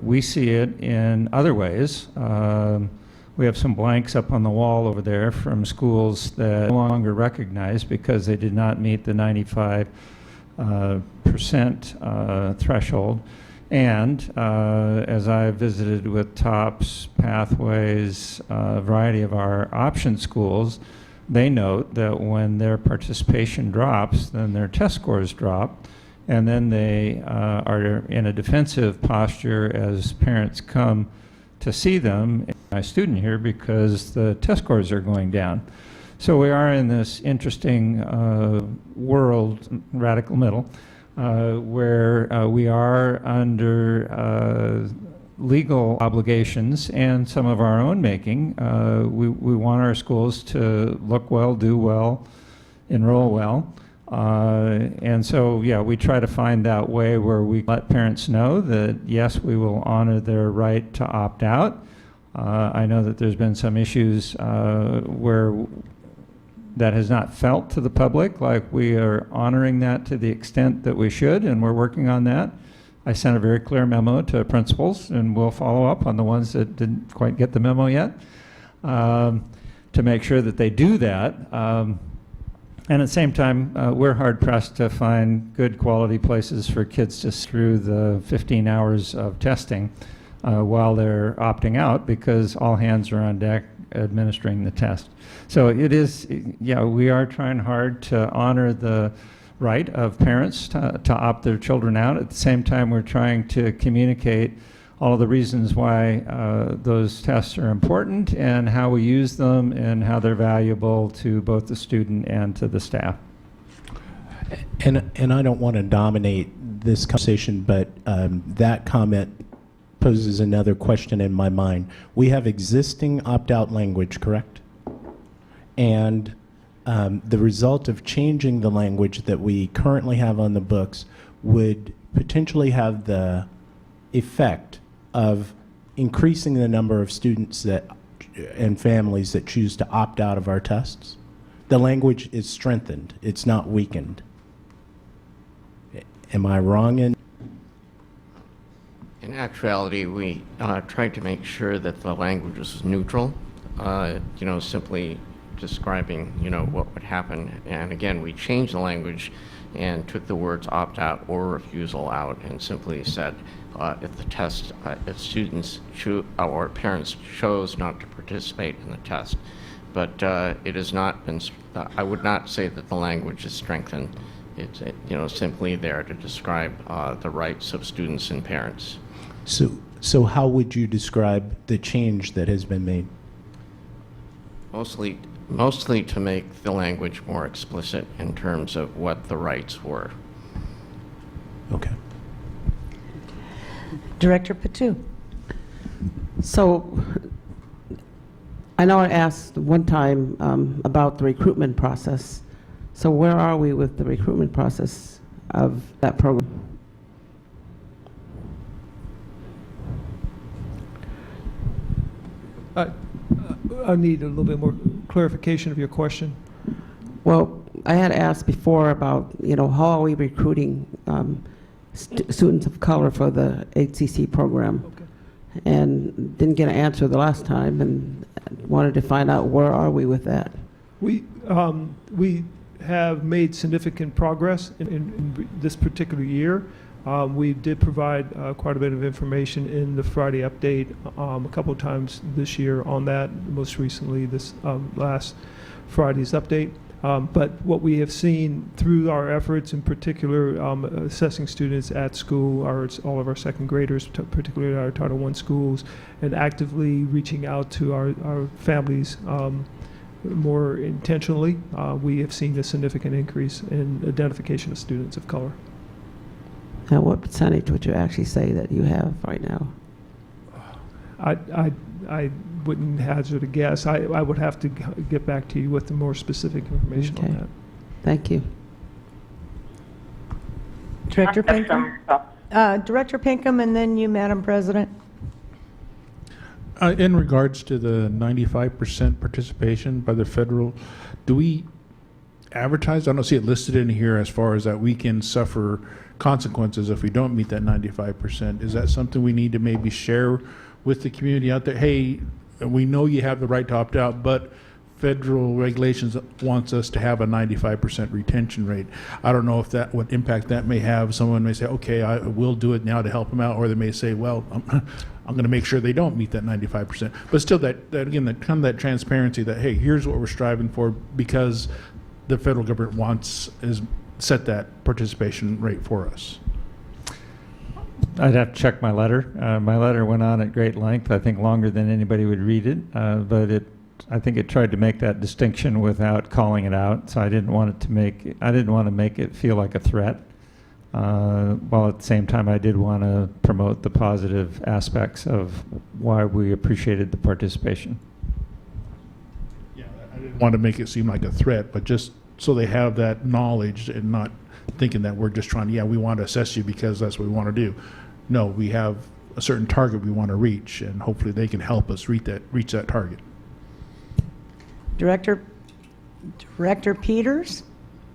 We see it in other ways. We have some blanks up on the wall over there from schools that no longer recognize because they did not meet the 95% threshold. And as I visited with TOPS, Pathways, a variety of our option schools, they note that when their participation drops, then their test scores drop, and then they are in a defensive posture as parents come to see them, my student here, because the test scores are going down. So we are in this interesting world, radical middle, where we are under legal obligations and some of our own making. We want our schools to look well, do well, enroll well. And so, yeah, we try to find that way where we let parents know that, yes, we will honor their right to opt out. I know that there's been some issues where that has not felt to the public like we are honoring that to the extent that we should, and we're working on that. I sent a very clear memo to principals, and we'll follow up on the ones that didn't quite get the memo yet to make sure that they do that. And at the same time, we're hard-pressed to find good quality places for kids to through the 15 hours of testing while they're opting out, because all hands are on deck administering the test. So it is, yeah, we are trying hard to honor the right of parents to opt their children out. At the same time, we're trying to communicate all of the reasons why those tests are important and how we use them and how they're valuable to both the student and to the staff. And I don't want to dominate this conversation, but that comment poses another question in my mind. We have existing opt-out language, correct? And the result of changing the language that we currently have on the books would potentially have the effect of increasing the number of students that and families that choose to opt out of our tests. The language is strengthened, it's not weakened. Am I wrong in? In actuality, we tried to make sure that the language was neutral, simply describing, what would happen. And again, we changed the language and took the words opt out or refusal out and simply said, if the test, if students or parents chose not to participate in the test. But it has not been, I would not say that the language is strengthened. It's simply there to describe the rights of students and parents. So how would you describe the change that has been made? Mostly to make the language more explicit in terms of what the rights were. Okay. Director Patu. So I know I asked one time about the recruitment process. So where are we with the recruitment process of that program? I need a little bit more clarification of your question. Well, I had asked before about, how are we recruiting students of color for the HCC program? Okay. And didn't get an answer the last time, and wanted to find out where are we with that. We have made significant progress in this particular year. We did provide quite a bit of information in the Friday update a couple of times this year on that, most recently this last Friday's update. But what we have seen through our efforts, in particular assessing students at school, all of our second graders, particularly our Title I schools, and actively reaching out to our families more intentionally, we have seen a significant increase in identification of students of color. Now, what percentage would you actually say that you have right now? I wouldn't hazard a guess. I would have to get back to you with the more specific information on that. Thank you. Director Pinkham? Director Pinkham, and then you, Madam President. In regards to the 95% participation by the federal, do we advertise? I don't see it listed in here as far as that we can suffer consequences if we don't meet that 95%. Is that something we need to maybe share with the community out there? Hey, we know you have the right to opt out, but federal regulations wants us to have a 95% retention rate. I don't know if that, what impact that may have. Someone may say, okay, I will do it now to help them out, or they may say, well, I'm going to make sure they don't meet that 95%. But still, that again, that kind of that transparency that, hey, here's what we're striving for because the federal government set that participation rate for us. I'd have to check my letter. My letter went on at great length, I think longer than anybody would read it, but I think it tried to make that distinction without calling it out. So I didn't want to make it feel like a threat. while at the same time I did want to promote the positive aspects of why we appreciated the participation. Yeah, I didn't want to make it seem like a threat, but just so they have that knowledge and not thinking that we're just trying to, yeah, we want to assess you because that's what we want to do. No, we have a certain target we want to reach, and hopefully they can help us reach that target. Director Peters,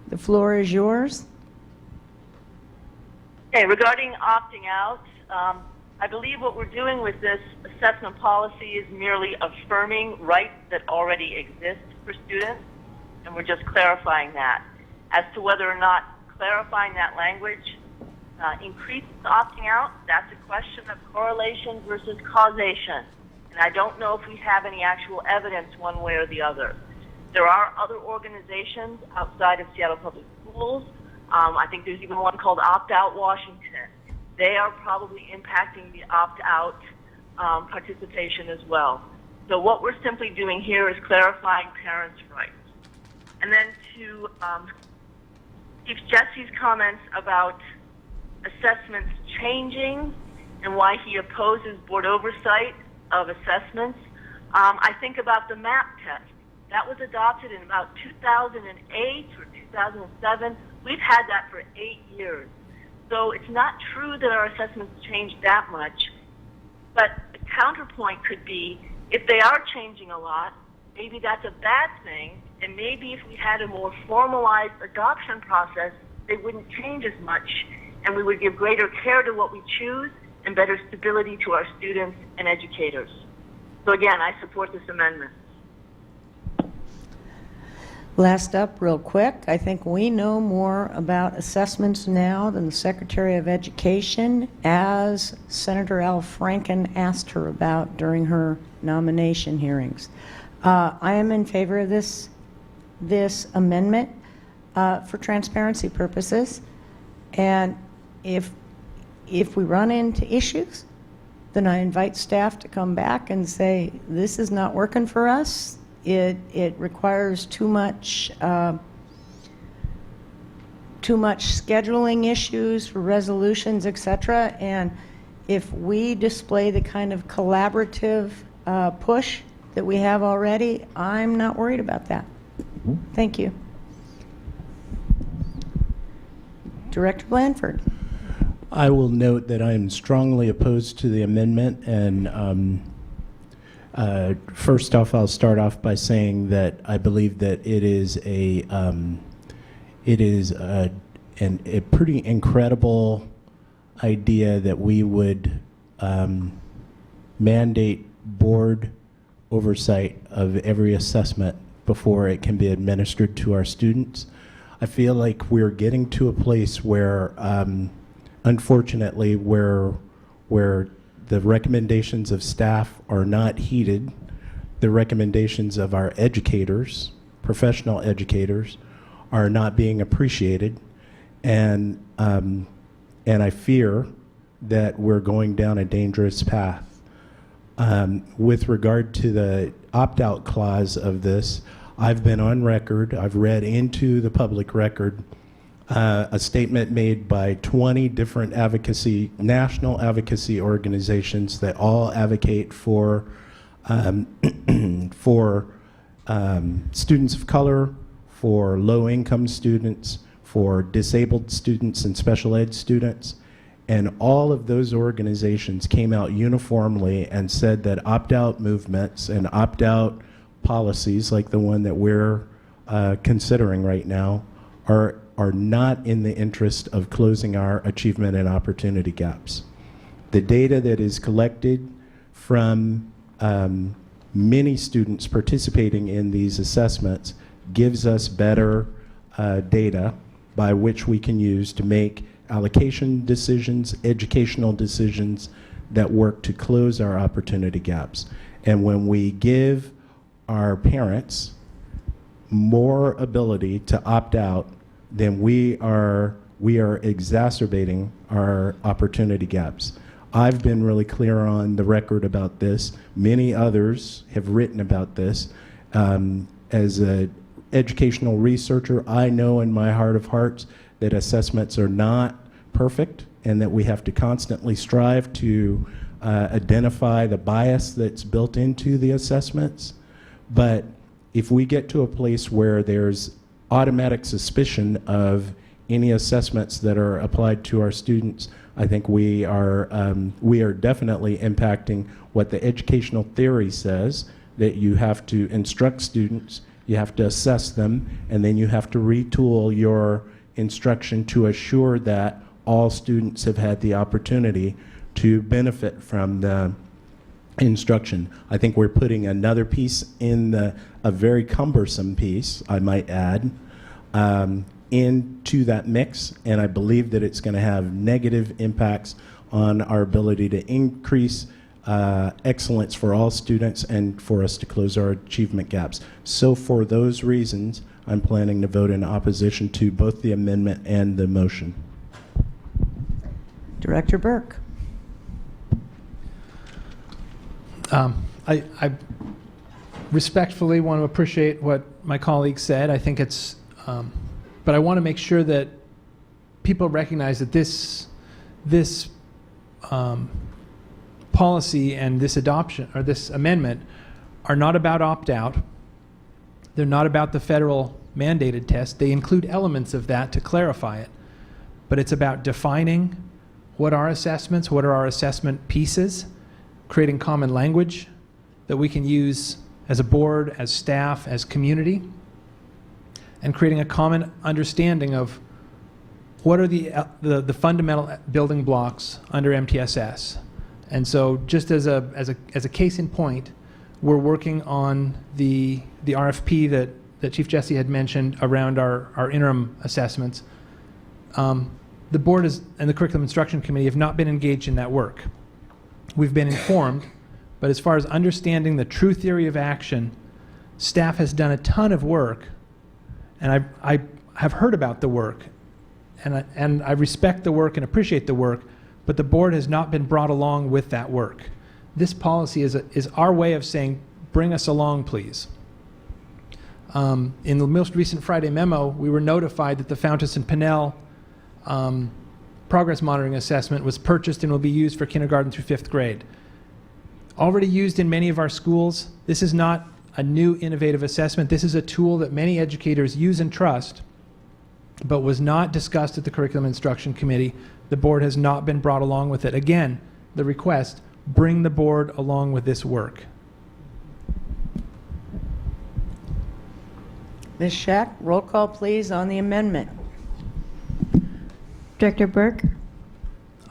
the floor is yours. Okay, regarding opting out, I believe what we're doing with this assessment policy is merely affirming rights that already exist for students, and we're just clarifying that. As to whether or not clarifying that language increases opting out, that's a question of correlation versus causation. And I don't know if we have any actual evidence one way or the other. There are other organizations outside of Seattle Public Schools. I think there's even one called Opt Out Washington. They are probably impacting the opt-out participation as well. So what we're simply doing here is clarifying parents' rights. And then to Chief Jesse's comments about assessments changing and why he opposes board oversight of assessments, I think about the MAP test. That was adopted in about 2008 or 2007. We've had that for 8 years. So it's not true that our assessments changed that much. But the counterpoint could be, if they are changing a lot, maybe that's a bad thing, and maybe if we had a more formalized adoption process, they wouldn't change as much, and we would give greater care to what we choose and better stability to our students and educators. So again, I support this amendment. Last up, real quick, I think we know more about assessments now than the Secretary of Education, as Senator Al Franken asked her about during her nomination hearings. I am in favor of this amendment for transparency purposes, and if we run into issues, then I invite staff to come back and say, this is not working for us. It requires too much scheduling issues for resolutions, etc. And if we display the kind of collaborative push that we have already, I'm not worried about that. Thank you. Director Blanford. I will note that I am strongly opposed to the amendment, and first off, I'll start off by saying that I believe that it is a pretty incredible idea that we would mandate board oversight of every assessment before it can be administered to our students. I feel like we're getting to a place where, unfortunately, where the recommendations of staff are not heeded, the recommendations of our educators, professional educators, are not being appreciated, and I fear that we're going down a dangerous path. With regard to the opt-out clause of this, I've been on record, I've read into the public record a statement made by 20 different national advocacy organizations that all advocate for students of color, for low-income students, for disabled students and special ed students. And all of those organizations came out uniformly and said that opt-out movements and opt-out policies like the one that we're considering right now are not in the interest of closing our achievement and opportunity gaps. The data that is collected from many students participating in these assessments gives us better data by which we can use to make allocation decisions, educational decisions that work to close our opportunity gaps. And when we give our parents more ability to opt out, then we are exacerbating our opportunity gaps. I've been really clear on the record about this. Many others have written about this. As an educational researcher, I know in my heart of hearts that assessments are not perfect and that we have to constantly strive to identify the bias that's built into the assessments. But if we get to a place where there's automatic suspicion of any assessments that are applied to our students, I think we are definitely impacting what the educational theory says, that you have to instruct students, you have to assess them, and then you have to retool your instruction to assure that all students have had the opportunity to benefit from the instruction. I think we're putting another piece in a very cumbersome piece, I might add, into that mix, and I believe that it's going to have negative impacts on our ability to increase excellence for all students and for us to close our achievement gaps. So for those reasons, I'm planning to vote in opposition to both the amendment and the motion. Director Burke. I respectfully want to appreciate what my colleague said. I think it's, but I want to make sure that people recognize that this policy and this adoption or this amendment are not about opt-out. They're not about the federal mandated test. They include elements of that to clarify it, but it's about defining what are assessments, what are our assessment pieces, creating common language that we can use as a board, as staff, as community, and creating a common understanding of what are the fundamental building blocks under MTSS. And so just as a case in point, we're working on the RFP that Chief Jesse had mentioned around our interim assessments. The board and the Curriculum Instruction Committee have not been engaged in that work. We've been informed, but as far as understanding the true theory of action, staff has done a ton of work, and I have heard about the work, and I respect the work and appreciate the work, but the board has not been brought along with that work. This policy is our way of saying, bring us along, please. In the most recent Friday memo, we were notified that the Fountas and Pinnell progress monitoring assessment was purchased and will be used for kindergarten through 5th grade. Already used in many of our schools, this is not a new innovative assessment. This is a tool that many educators use and trust, but was not discussed at the Curriculum Instruction Committee. The board has not been brought along with it. Again, the request, bring the board along with this work. Ms. Shack, roll call please on the amendment. Director Burke,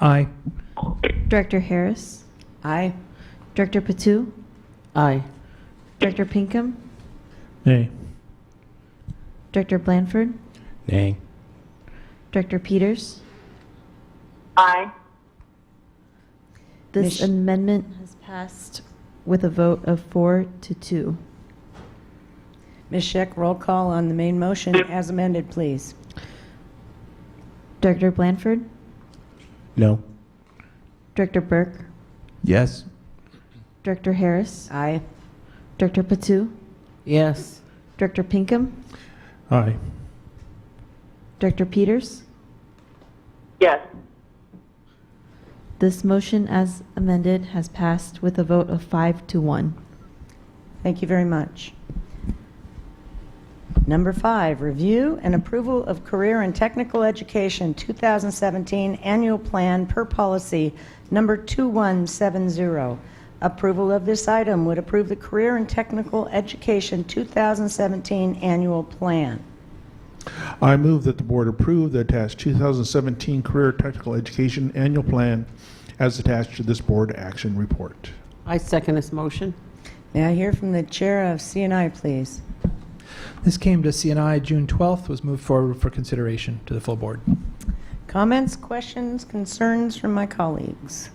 Aye. Director Harris, Aye. Director Patu, Aye. Director Pinkham, Nay. Director Blanford, Nay. Director Peters. Aye. This Miss- amendment has passed with a vote of 4-2. Ms. Scheck, roll call on the main motion as amended, please. Director Blanford, No. Director Burke, Yes. Director Harris, Aye. Director Patu, Yes. Director Pinkham, Aye. Director Peters. Yes. This motion as amended has passed with a vote of 5-1. Thank you very much. Number 5, review and approval of Career and Technical Education 2017 Annual Plan per Policy Number 2170. Approval of this item would approve the Career and Technical Education 2017 Annual Plan. I move that the board approve the attached 2017 Career Technical Education Annual Plan as attached to this board action report. I second this motion. May I hear from the chair of C&I, please? This came to CNI June 12th, was moved forward for consideration to the full board. Comments, questions, concerns from my colleagues?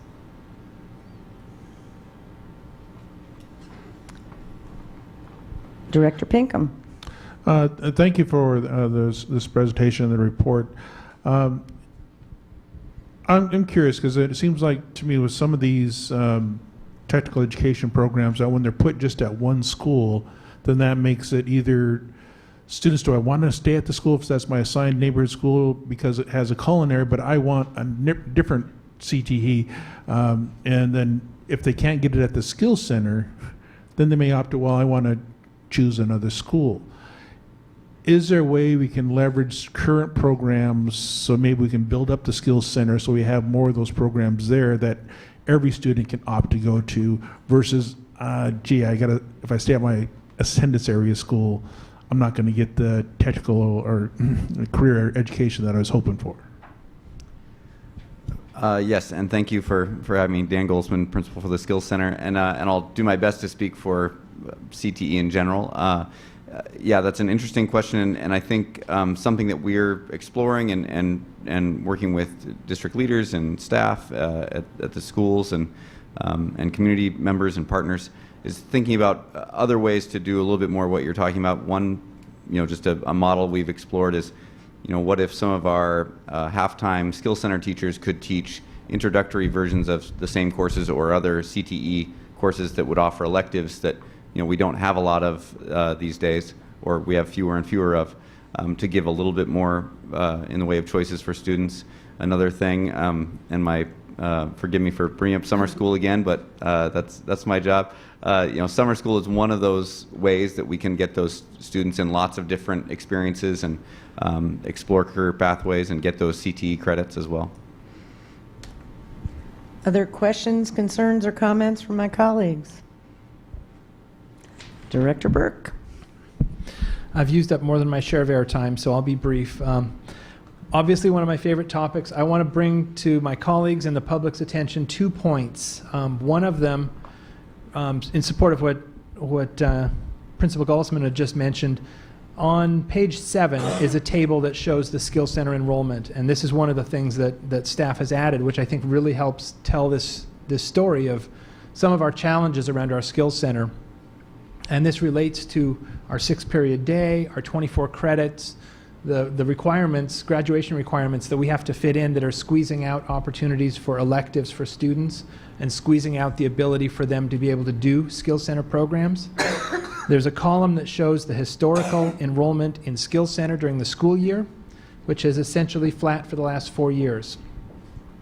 Director Pinkham. Thank you for this presentation and the report. I'm curious because it seems like to me with some of these technical education programs that when they're put just at one school, then that makes it either students, do I want to stay at the school if that's my assigned neighborhood school because it has a culinary, but I want a different CTE? And then if they can't get it at the skills center, then they may opt to, well, I want to choose another school. Is there a way we can leverage current programs so maybe we can build up the skills center so we have more of those programs there that every student can opt to go to versus, gee, if I stay at my attendance area school, I'm not going to get the technical or career education that I was hoping for? Yes, and thank you for having me, Dan Goldsman, principal for the Skills Center, and I'll do my best to speak for CTE in general. Yeah, that's an interesting question, and I think something that we're exploring and working with district leaders and staff at the schools and community members and partners is thinking about other ways to do a little bit more what you're talking about. One, just a model we've explored is, what if some of our half-time Skills Center teachers could teach introductory versions of the same courses or other CTE courses that would offer electives that we don't have a lot of these days, or we have fewer and fewer of, to give a little bit more in the way of choices for students. Another thing, and forgive me for bringing up summer school again, but that's my job. Summer school is one of those ways that we can get those students in lots of different experiences and explore career pathways and get those CTE credits as well. Other questions, concerns, or comments from my colleagues? Director Burke. I've used up more than my share of airtime, so I'll be brief. Obviously, one of my favorite topics. I want to bring to my colleagues and the public's attention 2 points. One of them, in support of what Principal Goldsman had just mentioned, on page 7 is a table that shows the Skills Center enrollment, and this is one of the things that staff has added, which I think really helps tell this story of some of our challenges around our Skills Center. And this relates to our 6-period day, our 24 credits, the requirements, graduation requirements that we have to fit in that are squeezing out opportunities for electives for students and squeezing out the ability for them to be able to do Skills Center programs. There's a column that shows the historical enrollment in Skills Center during the school year, which is essentially flat for the last 4 years.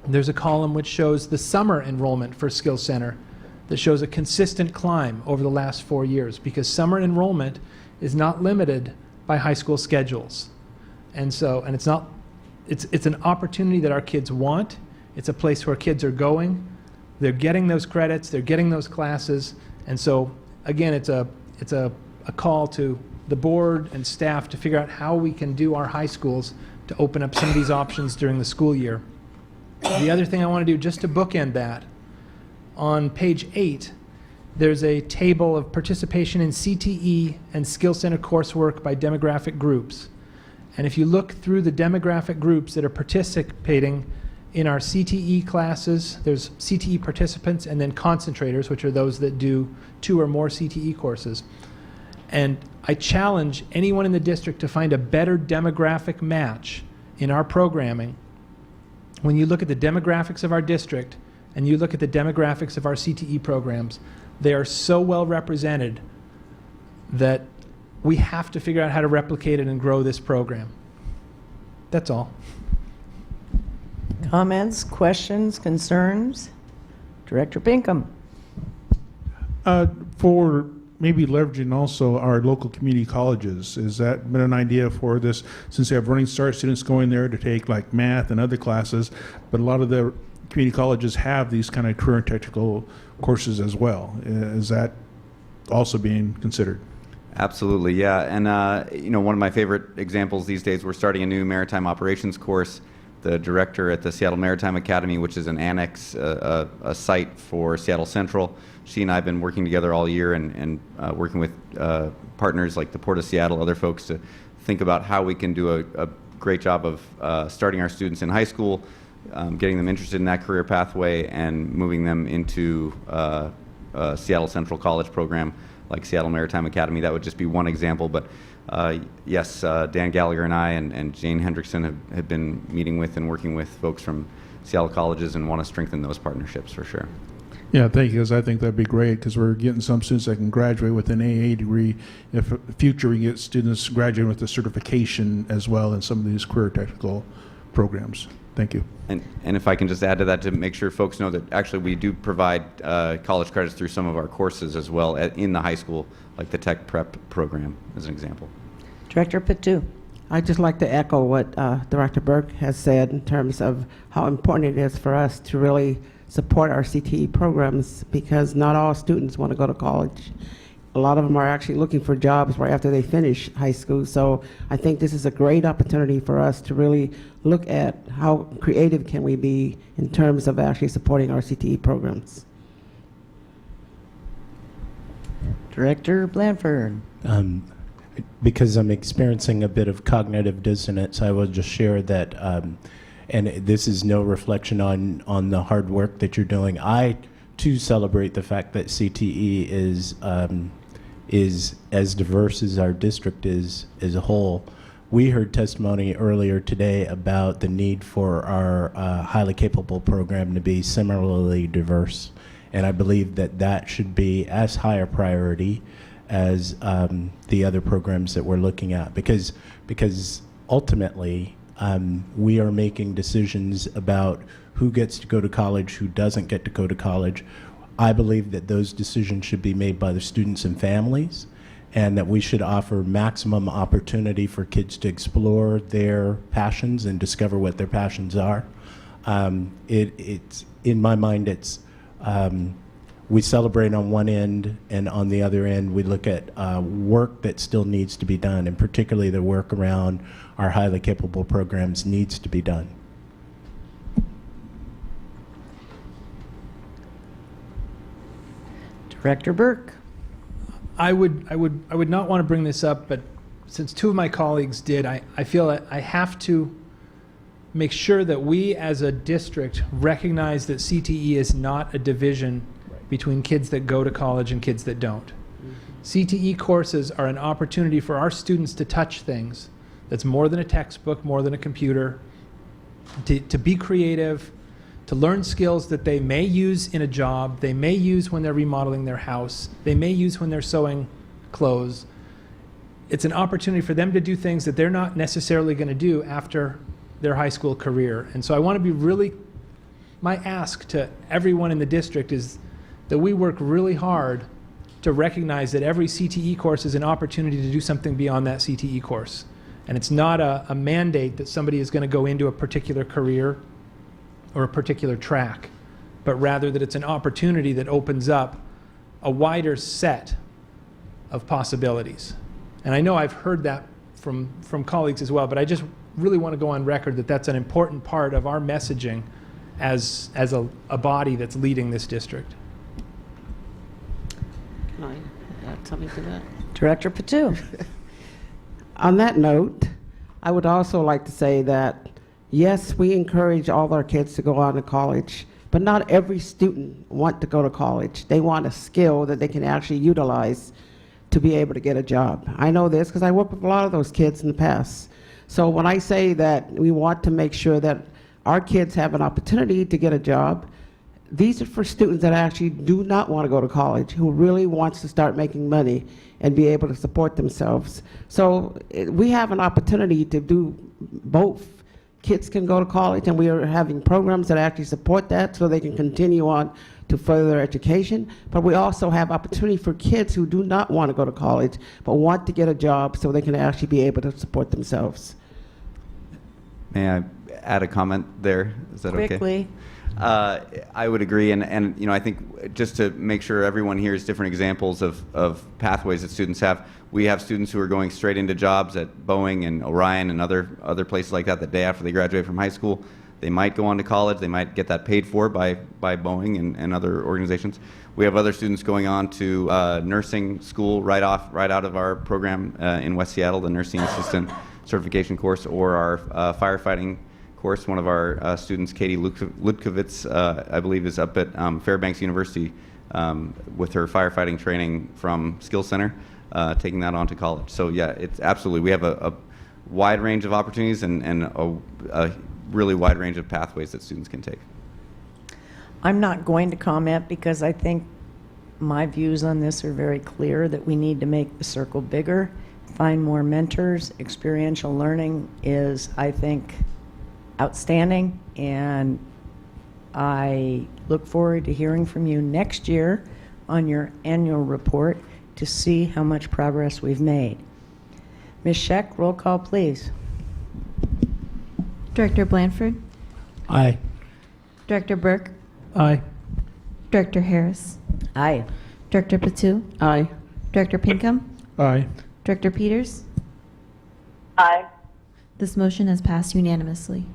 There's a column which shows the summer enrollment for Skills Center that shows a consistent climb over the last 4 years, because summer enrollment is not limited by high school schedules. And it's an opportunity that our kids want. It's a place where kids are going. They're getting those credits, they're getting those classes. And so again, it's a call to the board and staff to figure out how we can do our high schools to open up some of these options during the school year. The other thing I want to do, just to bookend that, on page 8, there's a table of participation in CTE and Skills Center coursework by demographic groups. And if you look through the demographic groups that are participating in our CTE classes, there's CTE participants and then concentrators, which are those that do 2 or more CTE courses. And I challenge anyone in the district to find a better demographic match in our programming. When you look at the demographics of our district and you look at the demographics of our CTE programs, they are so well represented that we have to figure out how to replicate it and grow this program. That's all. Comments, questions, concerns? Director Pinkham. For maybe leveraging also our local community colleges, has that been an idea for this, since they have Running Start students going there to take like math and other classes, but a lot of the community colleges have these kind of career and technical courses as well. Is that also being considered? Absolutely, yeah. And one of my favorite examples these days, we're starting a new maritime operations course. The director at the Seattle Maritime Academy, which is an annex, a site for Seattle Central, she and I have been working together all year and working with partners like the Port of Seattle, other folks, to think about how we can do a great job of starting our students in high school, getting them interested in that career pathway, and moving them into a Seattle Central College program like Seattle Maritime Academy. That would just be one example, but yes, Dan Gallagher and I and Jane Hendrickson have been meeting with and working with folks from Seattle colleges and want to strengthen those partnerships for sure. Yeah, thank you, 'cause I think that'd be great, because we're getting some students that can graduate with an AA degree. If in the future we get students graduating with a certification as well in some of these career technical programs. Thank you. And if I can just add to that to make sure folks know that actually we do provide college credits through some of our courses as well in the high school, like the Tech Prep program as an example. Director Patu. I'd just like to echo what Director Burke has said in terms of how important it is for us to really support our CTE programs, because not all students want to go to college. A lot of them are actually looking for jobs right after they finish high school. So I think this is a great opportunity for us to really look at how creative can we be in terms of actually supporting our CTE programs. Director Blanford. Because I'm experiencing a bit of cognitive dissonance, I will just share that, and this is no reflection on the hard work that you're doing. I too celebrate the fact that CTE is as diverse as our district is as a whole. We heard testimony earlier today about the need for our highly capable program to be similarly diverse, and I believe that that should be as high a priority as the other programs that we're looking at, because ultimately we are making decisions about who gets to go to college, who doesn't get to go to college. I believe that those decisions should be made by the students and families, and that we should offer maximum opportunity for kids to explore their passions and discover what their passions are. It's in my mind, it's we celebrate on one end, and on the other end, we look at work that still needs to be done, and particularly the work around our highly capable programs needs to be done. Director Burke. I would not want to bring this up, but since two of my colleagues did, I feel that I have to make sure that we as a district recognize that CTE is not a division between kids that go to college and kids that don't. CTE courses are an opportunity for our students to touch things that's more than a textbook, more than a computer, to be creative, to learn skills that they may use in a job, they may use when they're remodeling their house, they may use when they're sewing clothes. It's an opportunity for them to do things that they're not necessarily going to do after their high school career. And so I want to be really, my ask to everyone in the district is that we work really hard to recognize that every CTE course is an opportunity to do something beyond that CTE course. And it's not a mandate that somebody is going to go into a particular career or a particular track, but rather that it's an opportunity that opens up a wider set of possibilities. And I know I've heard that from colleagues as well, but I just really want to go on record that that's an important part of our messaging as a body that's leading this district. Can I add something to that? Director Patu. On that note, I would also like to say that, yes, we encourage all our kids to go on to college, but not every student want to go to college. They want a skill that they can actually utilize to be able to get a job. I know this because I worked with a lot of those kids in the past. So when I say that we want to make sure that our kids have an opportunity to get a job, these are for students that actually do not want to go to college, who really wants to start making money and be able to support themselves. So we have an opportunity to do both. Kids can go to college, and we are having programs that actually support that so they can continue on to further their education. But we also have opportunity for kids who do not want to go to college but want to get a job so they can actually be able to support themselves. May I add a comment there? Is that okay? Quickly. I would agree, and you know, I think just to make sure everyone hears different examples of pathways that students have. We have students who are going straight into jobs at Boeing and Orion and other places like that the day after they graduate from high school. They might go on to college. They might get that paid for by Boeing and other organizations. We have other students going on to nursing school right out of our program in West Seattle, the nursing assistant certification course, or our firefighting course. One of our students, Katie Lutkovitz, I believe, is up at Fairbanks University with her firefighting training from Skills Center, taking that on to college. So yeah, it's absolutely, we have a wide range of opportunities and a really wide range of pathways that students can take. I'm not going to comment because I think my views on this are very clear, that we need to make the circle bigger, find more mentors. Experiential learning is, I think, outstanding, and I look forward to hearing from you next year on your annual report to see how much progress we've made. Ms. Scheck, roll call, please. Director Blanford, Aye. Director Burke, Aye. Director Harris, Aye. Director Patu, Aye. Director Pinkham, Aye. Director Peters. Aye. This motion has passed unanimously.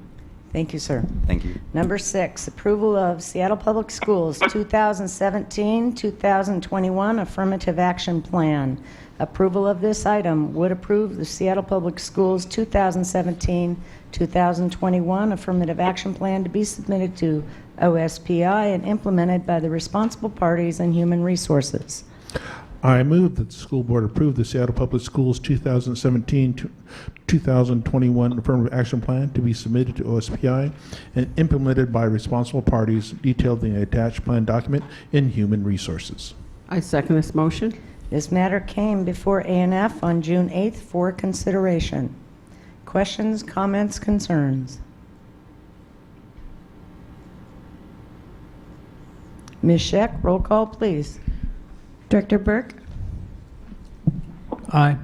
Thank you, sir. Thank you. Number 6, approval of Seattle Public Schools 2017-2021 Affirmative Action Plan. Approval of this item would approve the Seattle Public Schools 2017-2021 Affirmative Action Plan to be submitted to OSPI and implemented by the responsible parties and Human Resources. I move that the school board approve the Seattle Public Schools 2017-2021 Affirmative Action Plan to be submitted to OSPI and implemented by responsible parties detailed in the attached plan document in Human Resources. I second this motion. This matter came before A&F on June 8th for consideration. Questions, comments, concerns? Ms. Scheck, roll call, please. Director Burke, Aye.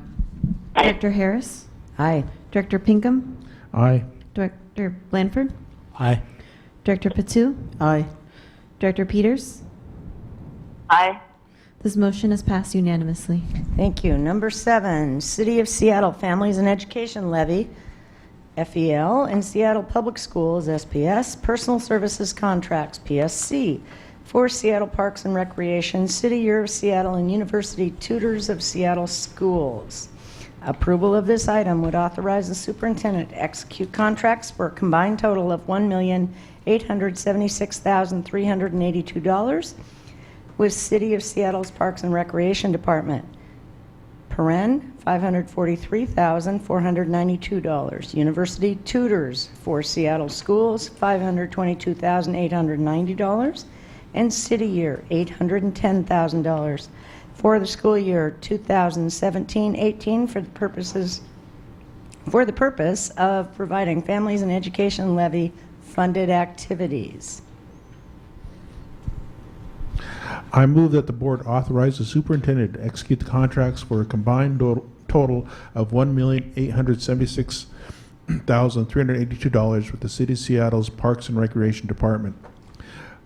Director Harris, Aye. Director Pinkham, Aye. Director Blanford, Aye. Director Patu, Aye. Director Peters. Aye. This motion has passed unanimously. Thank you. Number 7, City of Seattle Families and Education Levy, FEL, and Seattle Public Schools, SPS, Personal Services Contracts, PSC, for Seattle Parks and Recreation, City Year of Seattle, and University Tutors of Seattle Schools. Approval of this item would authorize the superintendent to execute contracts for a combined total of $1,876,382 with City of Seattle's Parks and Recreation Department. $543,492. University Tutors for Seattle Schools, $522,890. And City Year, $810,000 for the school year 2017-18 for the purpose of providing families and education levy funded activities. I move that the board authorize the superintendent to execute the contracts for a combined total of $1,876,382 with the City of Seattle's Parks and Recreation Department.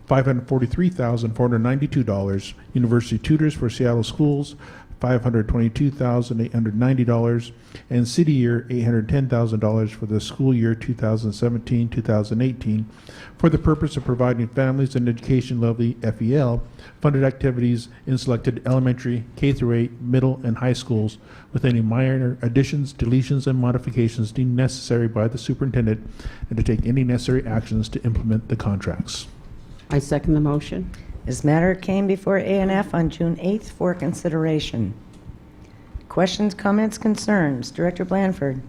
$543,492, University Tutors for Seattle Schools, $522,890, and City Year, $810,000 for the school year 2017-2018 for the purpose of providing families and education levy FEL funded activities in selected elementary, K-8, middle, and high schools with any minor additions, deletions, and modifications deemed necessary by the superintendent, and to take any necessary actions to implement the contracts. I second the motion. This matter came before A&F on June 8th for consideration. Questions, comments, concerns? Director Blanford.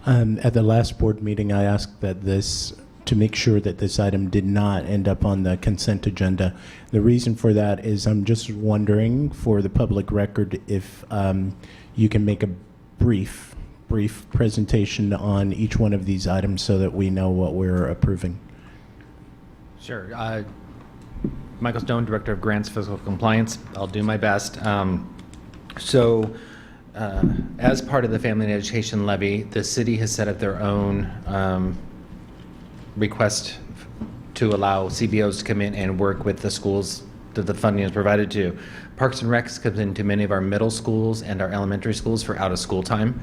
At the last board meeting, I asked that to make sure that this item did not end up on the consent agenda. The reason for that is I'm just wondering, for the public record, if you can make a brief presentation on each one of these items so that we know what we're approving. Sure. Michael Stone, Director of Grants Fiscal Compliance. I'll do my best. As part of the Family and Education Levy, the city has set up their own request to allow CBOs to come in and work with the schools that the funding is provided to. Parks and Recs comes into many of our middle schools and our elementary schools for out of school time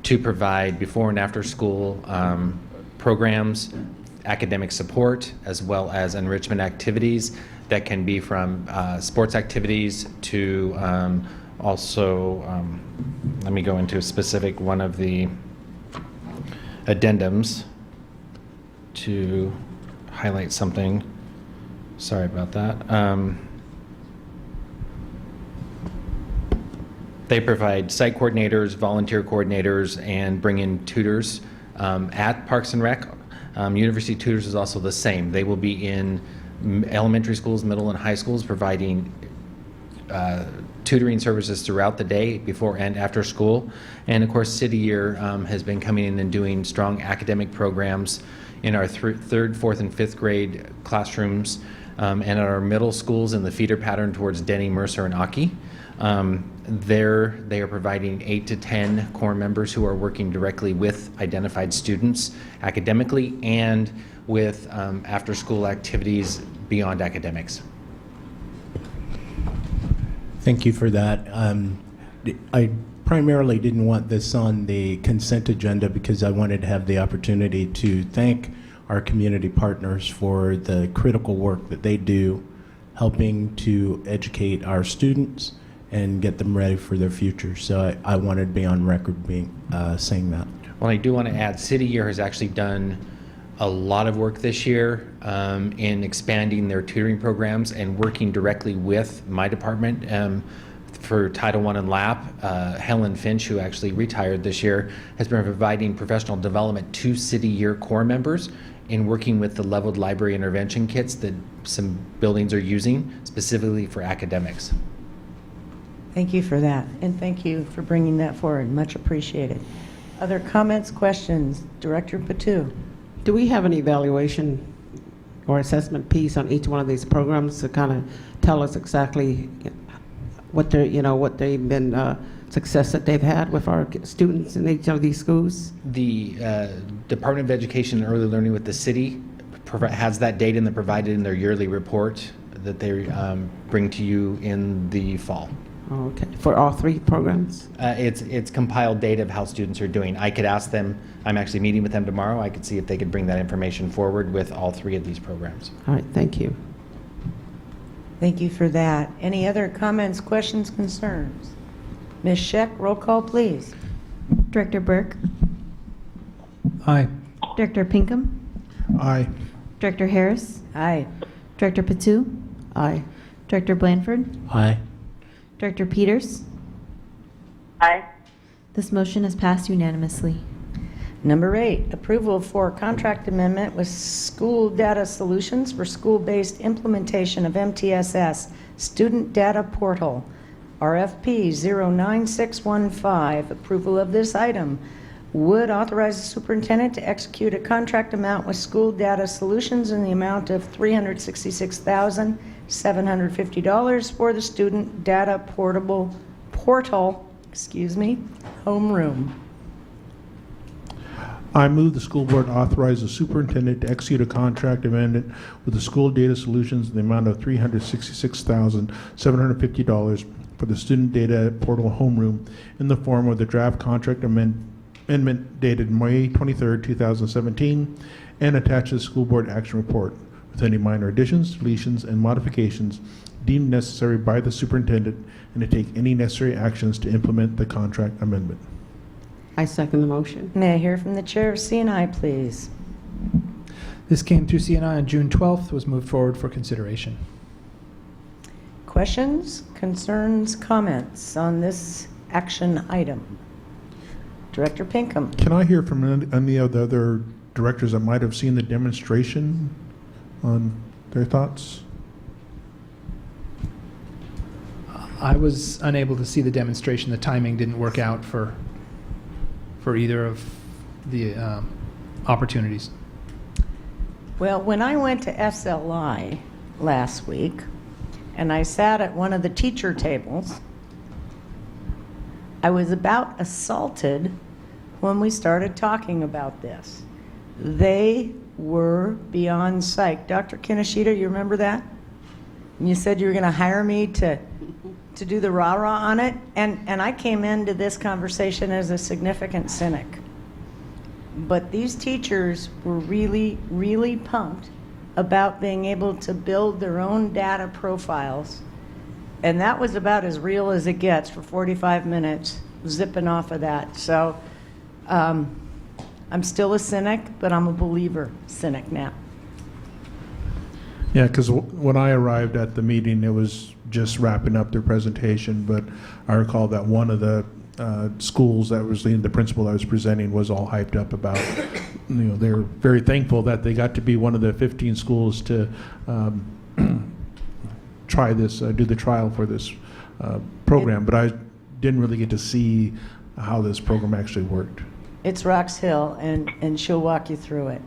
to provide before and after school programs, academic support, as well as enrichment activities that can be from sports activities to also, let me go into a specific one of the addendums to highlight something. Sorry about that. They provide site coordinators, volunteer coordinators, and bring in tutors at Parks and Rec. University Tutors is also the same. They will be in elementary schools, middle and high schools, providing tutoring services throughout the day, before and after school. And of course, City Year has been coming in and doing strong academic programs in our third, fourth, and fifth grade classrooms, and our middle schools in the feeder pattern towards Denny, Mercer, and Aki. They are providing 8 to 10 core members who are working directly with identified students academically and with after-school activities beyond academics. Thank you for that. I primarily didn't want this on the consent agenda because I wanted to have the opportunity to thank our community partners for the critical work that they do, helping to educate our students and get them ready for their future. So I wanted to be on record saying that. Well, I do want to add, City Year has actually done a lot of work this year in expanding their tutoring programs and working directly with my department for Title I and LAP. Helen Finch, who actually retired this year, has been providing professional development to City Year core members in working with the leveled library intervention kits that some buildings are using specifically for academics. Thank you for that, and thank you for bringing that forward. Much appreciated. Other comments, questions? Director Patu. Do we have an evaluation or assessment piece on each one of these programs to kind of tell us exactly what they're, what they've been, success that they've had with our students in each of these schools? The Department of Education and Early Learning with the city has that data and they're provided in their yearly report that they bring to you in the fall. Okay, for all three programs? It's compiled data of how students are doing. I could ask them, I'm actually meeting with them tomorrow, I could see if they could bring that information forward with all three of these programs. All right, thank you. Thank you for that. Any other comments, questions, concerns? Ms. Scheck, roll call, please. Director Burke, Aye. Director Pinkham, Aye. Director Harris, Aye. Director Patu, Aye. Director Blanford, Aye. Director Peters. Aye. This motion has passed unanimously. Number 8, approval for contract amendment with School Data Solutions for school-based implementation of MTSS Student Data Portal, RFP 09615. Approval of this item would authorize the superintendent to execute a contract amount with School Data Solutions in the amount of $366,750 for the Student Data Portal, homeroom. I move the school board authorize the superintendent to execute a contract amendment with the School Data Solutions in the amount of $366,750 for the Student Data Portal homeroom in the form of the draft contract amendment dated May 23, 2017, and attached to the school board action report with any minor additions, deletions, and modifications deemed necessary by the superintendent, and to take any necessary actions to implement the contract amendment. I second the motion. May I hear from the chair of C&I, please? This came through CNI on June 12th, was moved forward for consideration. Questions, concerns, comments on this action item? Director Pinkham. Can I hear from any of the other directors that might have seen the demonstration on their thoughts? I was unable to see the demonstration. The timing didn't work out for either of the opportunities. Well, when I went to SLI last week, and I sat at one of the teacher tables, I was about assaulted when we started talking about this. They were beyond psyched. Dr. Kinoshita, you remember that? And you said you were going to hire me to do the rah-rah on it, and I came into this conversation as a significant cynic. But these teachers were really, really pumped about being able to build their own data profiles, and that was about as real as it gets for 45 minutes, zipping off of that. So I'm still a cynic, but I'm a believer cynic now. Yeah, because when I arrived at the meeting, it was just wrapping up their presentation, but I recall that one of the schools that was the principal I was presenting was all hyped up about they're very thankful that they got to be one of the 15 schools to try this, do the trial for this program, but I didn't really get to see how this program actually worked. It's Rox Hill, and she'll walk you through it.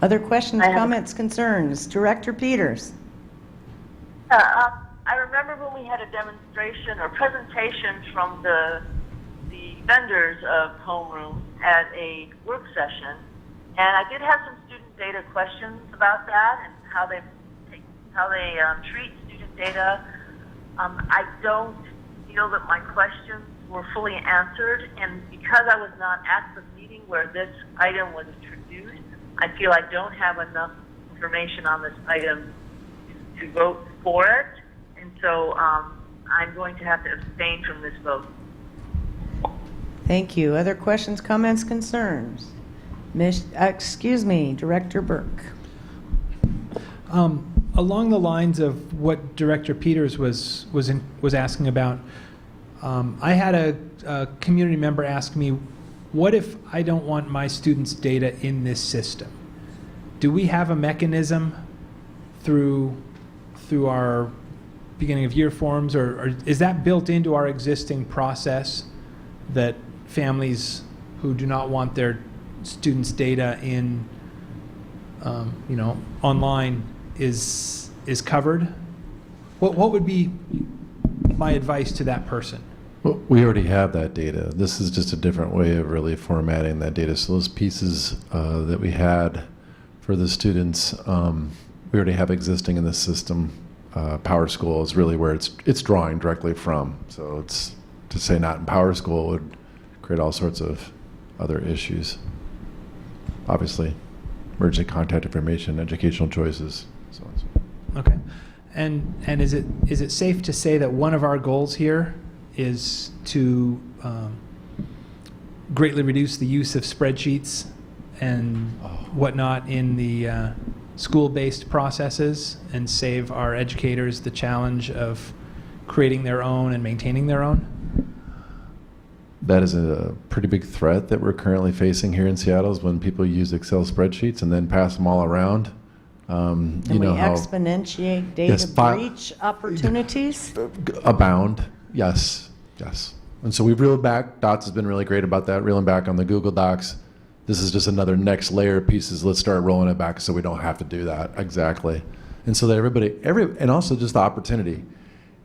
Other questions, comments, concerns? Director Peters. I remember when we had a demonstration or presentation from the vendors of homeroom at a work session, and I did have some student data questions about that and how they treat student data. I don't feel that my questions were fully answered, and because I was not at the meeting where this item was introduced, I feel I don't have enough information on this item to vote for it, and so I'm going to have to abstain from this vote. Thank you. Other questions, comments, concerns? Director Burke. Along the lines of what Director Peters was asking about, I had a community member ask me, what if I don't want my students' data in this system? Do we have a mechanism through our beginning of year forms, or is that built into our existing process that families who do not want their students' data in, online is covered? What would be my advice to that person? Well, we already have that data. This is just a different way of really formatting that data. So those pieces that we had for the students, we already have existing in the system. PowerSchool is really where it's drawing directly from. So it's to say not in PowerSchool would create all sorts of other issues. Obviously, emergency contact information, educational choices, so on and so forth. Okay, and is it safe to say that one of our goals here is to greatly reduce the use of spreadsheets and whatnot in the school-based processes and save our educators the challenge of creating their own and maintaining their own? That is a pretty big threat that we're currently facing here in Seattle, is when people use Excel spreadsheets and then pass them all around. And we exponentiate data breach opportunities? Abound, yes. And so we've reeled back. DOTS has been really great about that, reeling back on the Google Docs. This is just another next layer of pieces. Let's start rolling it back so we don't have to do that. Exactly. And so that and also just the opportunity.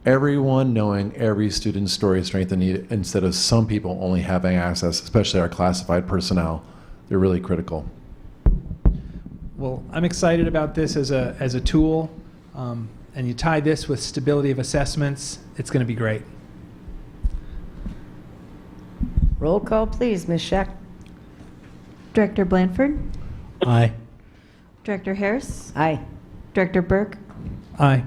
Everyone knowing every student's story, strength, and need, instead of some people only having access, especially our classified personnel. They're really critical. Well, I'm excited about this as a tool, and you tie this with stability of assessments, it's going to be great. Roll call, please, Ms. Scheck. Director Blanford, Aye. Director Harris, Aye. Director Burke, Aye.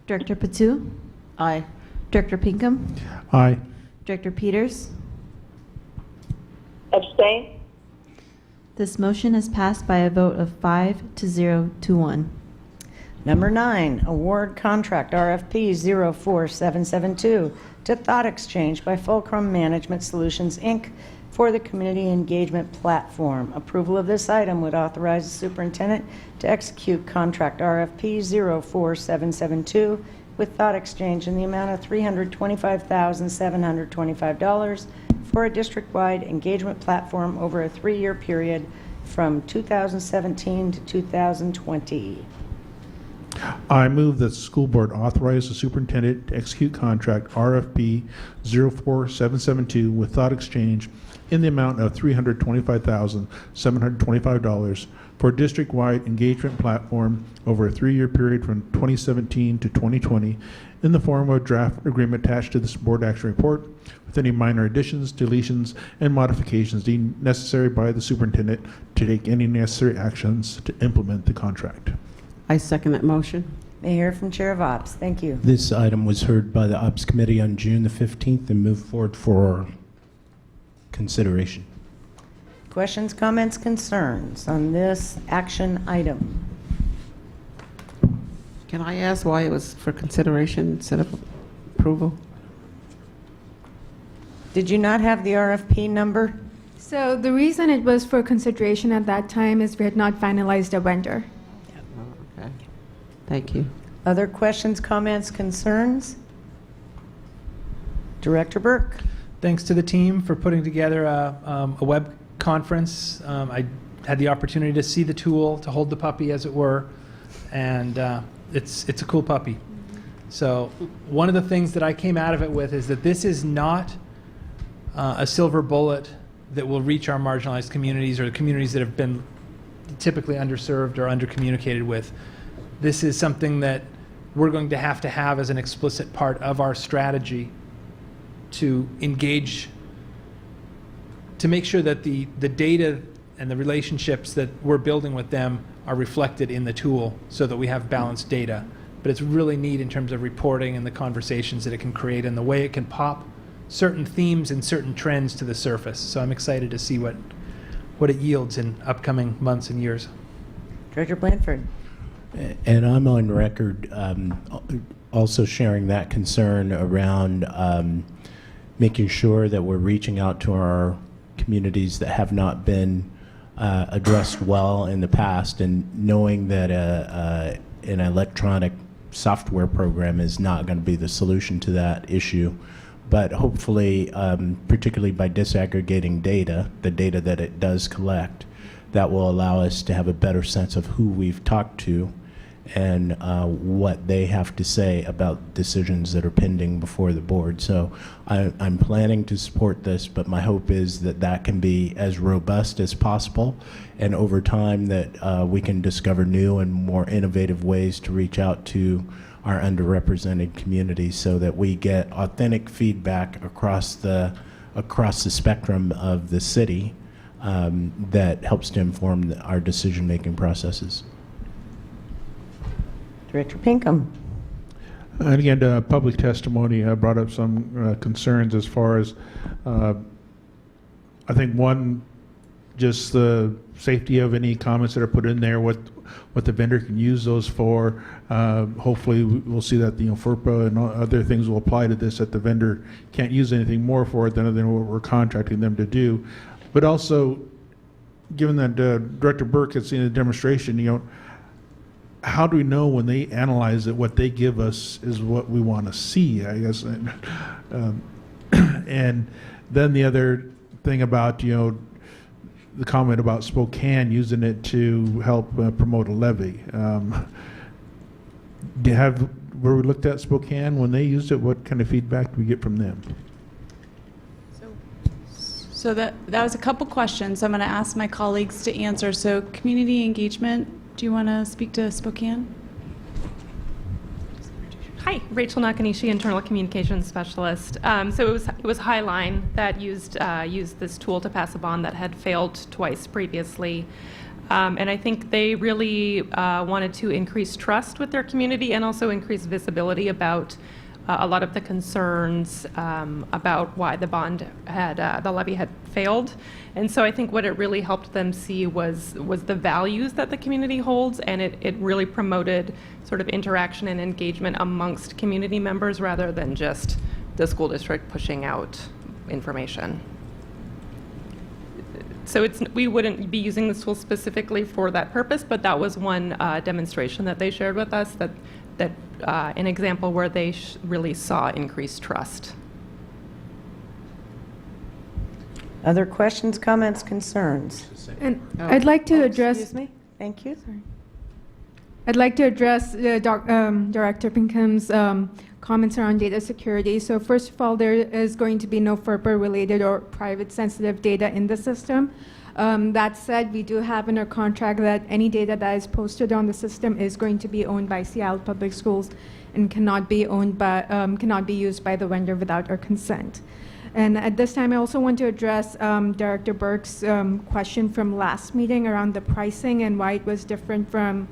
Director Patu, Aye. Director Pinkham, Aye. Director Peters. Abstain? This motion is passed by a vote of 5 to 0 to 1. Number 9, award contract RFP 04772 to Thought Exchange by Fulcrum Management Solutions, Inc. for the Community Engagement Platform. Approval of this item would authorize the superintendent to execute contract RFP 04772 with Thought Exchange in the amount of $325,725 for a district-wide engagement platform over a 3-year period from 2017 to 2020. I move that the school board authorize the superintendent to execute contract RFP 04772 with Thought Exchange in the amount of $325,725 for a district-wide engagement platform over a 3-year period from 2017 to 2020 in the form of a draft agreement attached to this board action report with any minor additions, deletions, and modifications deemed necessary by the superintendent to take any necessary actions to implement the contract. I second that motion. May I hear from Chair of Ops? Thank you. This item was heard by the Ops Committee on June the 15th and moved forward for consideration. Questions, comments, concerns on this action item? Can I ask why it was for consideration instead of approval? Did you not have the RFP number? So the reason it was for consideration at that time is we had not finalized a vendor. Okay. Thank you. Other questions, comments, concerns? Director Burke? Thanks to the team for putting together a web conference. I had the opportunity to see the tool, to hold the puppy, as it were, and it's a cool puppy. So one of the things that I came out of it with is that this is not a silver bullet that will reach our marginalized communities or the communities that have been typically underserved or undercommunicated with. This is something that we're going to have as an explicit part of our strategy to engage, to make sure that the data and the relationships that we're building with them are reflected in the tool so that we have balanced data. But it's really neat in terms of reporting and the conversations that it can create and the way it can pop certain themes and certain trends to the surface. So I'm excited to see what it yields in upcoming months and years. Director Blanford? And I'm on record also sharing that concern around making sure that we're reaching out to our communities that have not been addressed well in the past, and knowing that an electronic software program is not going to be the solution to that issue. But hopefully, particularly by disaggregating data, the data that it does collect, that will allow us to have a better sense of who we've talked to and what they have to say about decisions that are pending before the board. So I'm planning to support this, but my hope is that that can be as robust as possible, and over time that we can discover new and more innovative ways to reach out to our underrepresented communities so that we get authentic feedback across the spectrum of the city that helps to inform our decision-making processes. Director Pinkham? And again, public testimony brought up some concerns as far as, I think one, just the safety of any comments that are put in there, what the vendor can use those for. Hopefully we'll see that FERPA and other things will apply to this, that the vendor can't use anything more for it than what we're contracting them to do. But also, given that Director Burke had seen the demonstration, how do we know when they analyze it, what they give us is what we want to see, I guess. And then the other thing about, the comment about Spokane using it to help promote a levy. Were we looked at Spokane when they used it? What kind of feedback do we get from them? So that was a couple questions. I'm going to ask my colleagues to answer. So community engagement, do you want to speak to Spokane? Hi, Rachel Nakanishi, Internal Communications Specialist. So it was Highline that used this tool to pass a bond that had failed twice previously. And I think they really wanted to increase trust with their community and also increase visibility about a lot of the concerns about why the bond had, the levy had failed. And so I think what it really helped them see was the values that the community holds, and it really promoted sort of interaction and engagement amongst community members rather than just the school district pushing out information. So we wouldn't be using this tool specifically for that purpose, but that was one demonstration that they shared with us, that an example where they really saw increased trust. Other questions, comments, concerns? And I'd like to address. Excuse me. Thank you. Sorry. I'd like to address Director Pinkham's comments around data security. So first of all, there is going to be no FERPA-related or private sensitive data in the system. That said, we do have in our contract that any data that is posted on the system is going to be owned by Seattle Public Schools and cannot be used by the vendor without our consent. And at this time, I also want to address Director Burke's question from last meeting around the pricing and why it was different from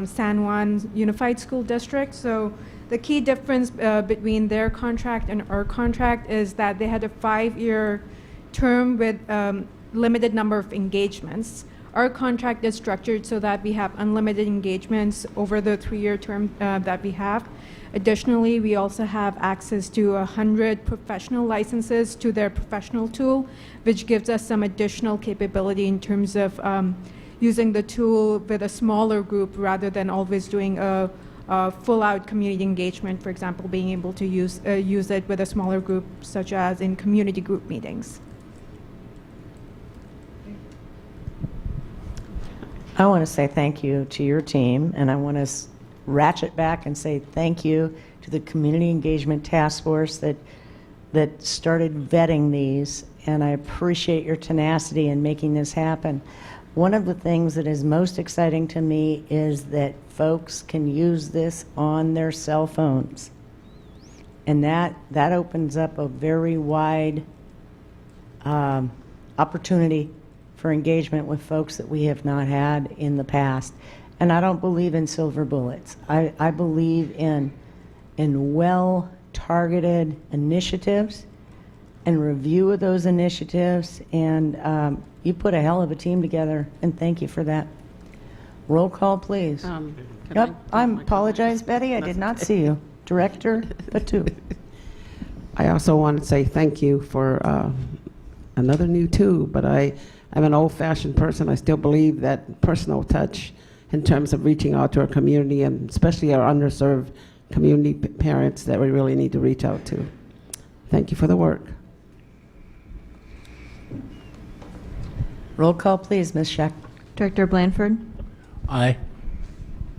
San Juan Unified School District. So the key difference between their contract and our contract is that they had a 5-year term with limited number of engagements. Our contract is structured so that we have unlimited engagements over the 3-year term that we have. Additionally, we also have access to 100 professional licenses to their professional tool, which gives us some additional capability in terms of using the tool with a smaller group rather than always doing a full-out community engagement, for example, being able to use it with a smaller group, such as in community group meetings. I want to say thank you to your team, and I want to ratchet back and say thank you to the Community Engagement Task Force that started vetting these, and I appreciate your tenacity in making this happen. One of the things that is most exciting to me is that folks can use this on their cell phones, and that opens up a very wide opportunity for engagement with folks that we have not had in the past. And I don't believe in silver bullets. I believe in well-targeted initiatives and review of those initiatives. And you put a hell of a team together, and thank you for that. Roll call, please. Yep, I apologize, Betty. I did not see you. Director Patu. I also want to say thank you for another new tool, but I'm an old-fashioned person. I still believe that personal touch in terms of reaching out to our community, and especially our underserved community parents that we really need to reach out to. Thank you for the work. Roll call, please, Ms. Scheck. Director Blanford. Aye.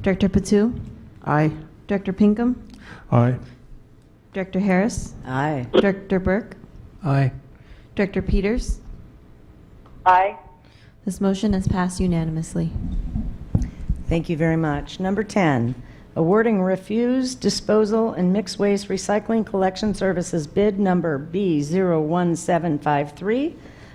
Director Patu. Aye. Director Pinkham. Aye. Director Harris. Aye. Director Burke. Aye. Director Peters. Aye. This motion has passed unanimously. Thank you very much. Number 10, awarding refuse, disposal, and mixed waste recycling collection services bid number B01753.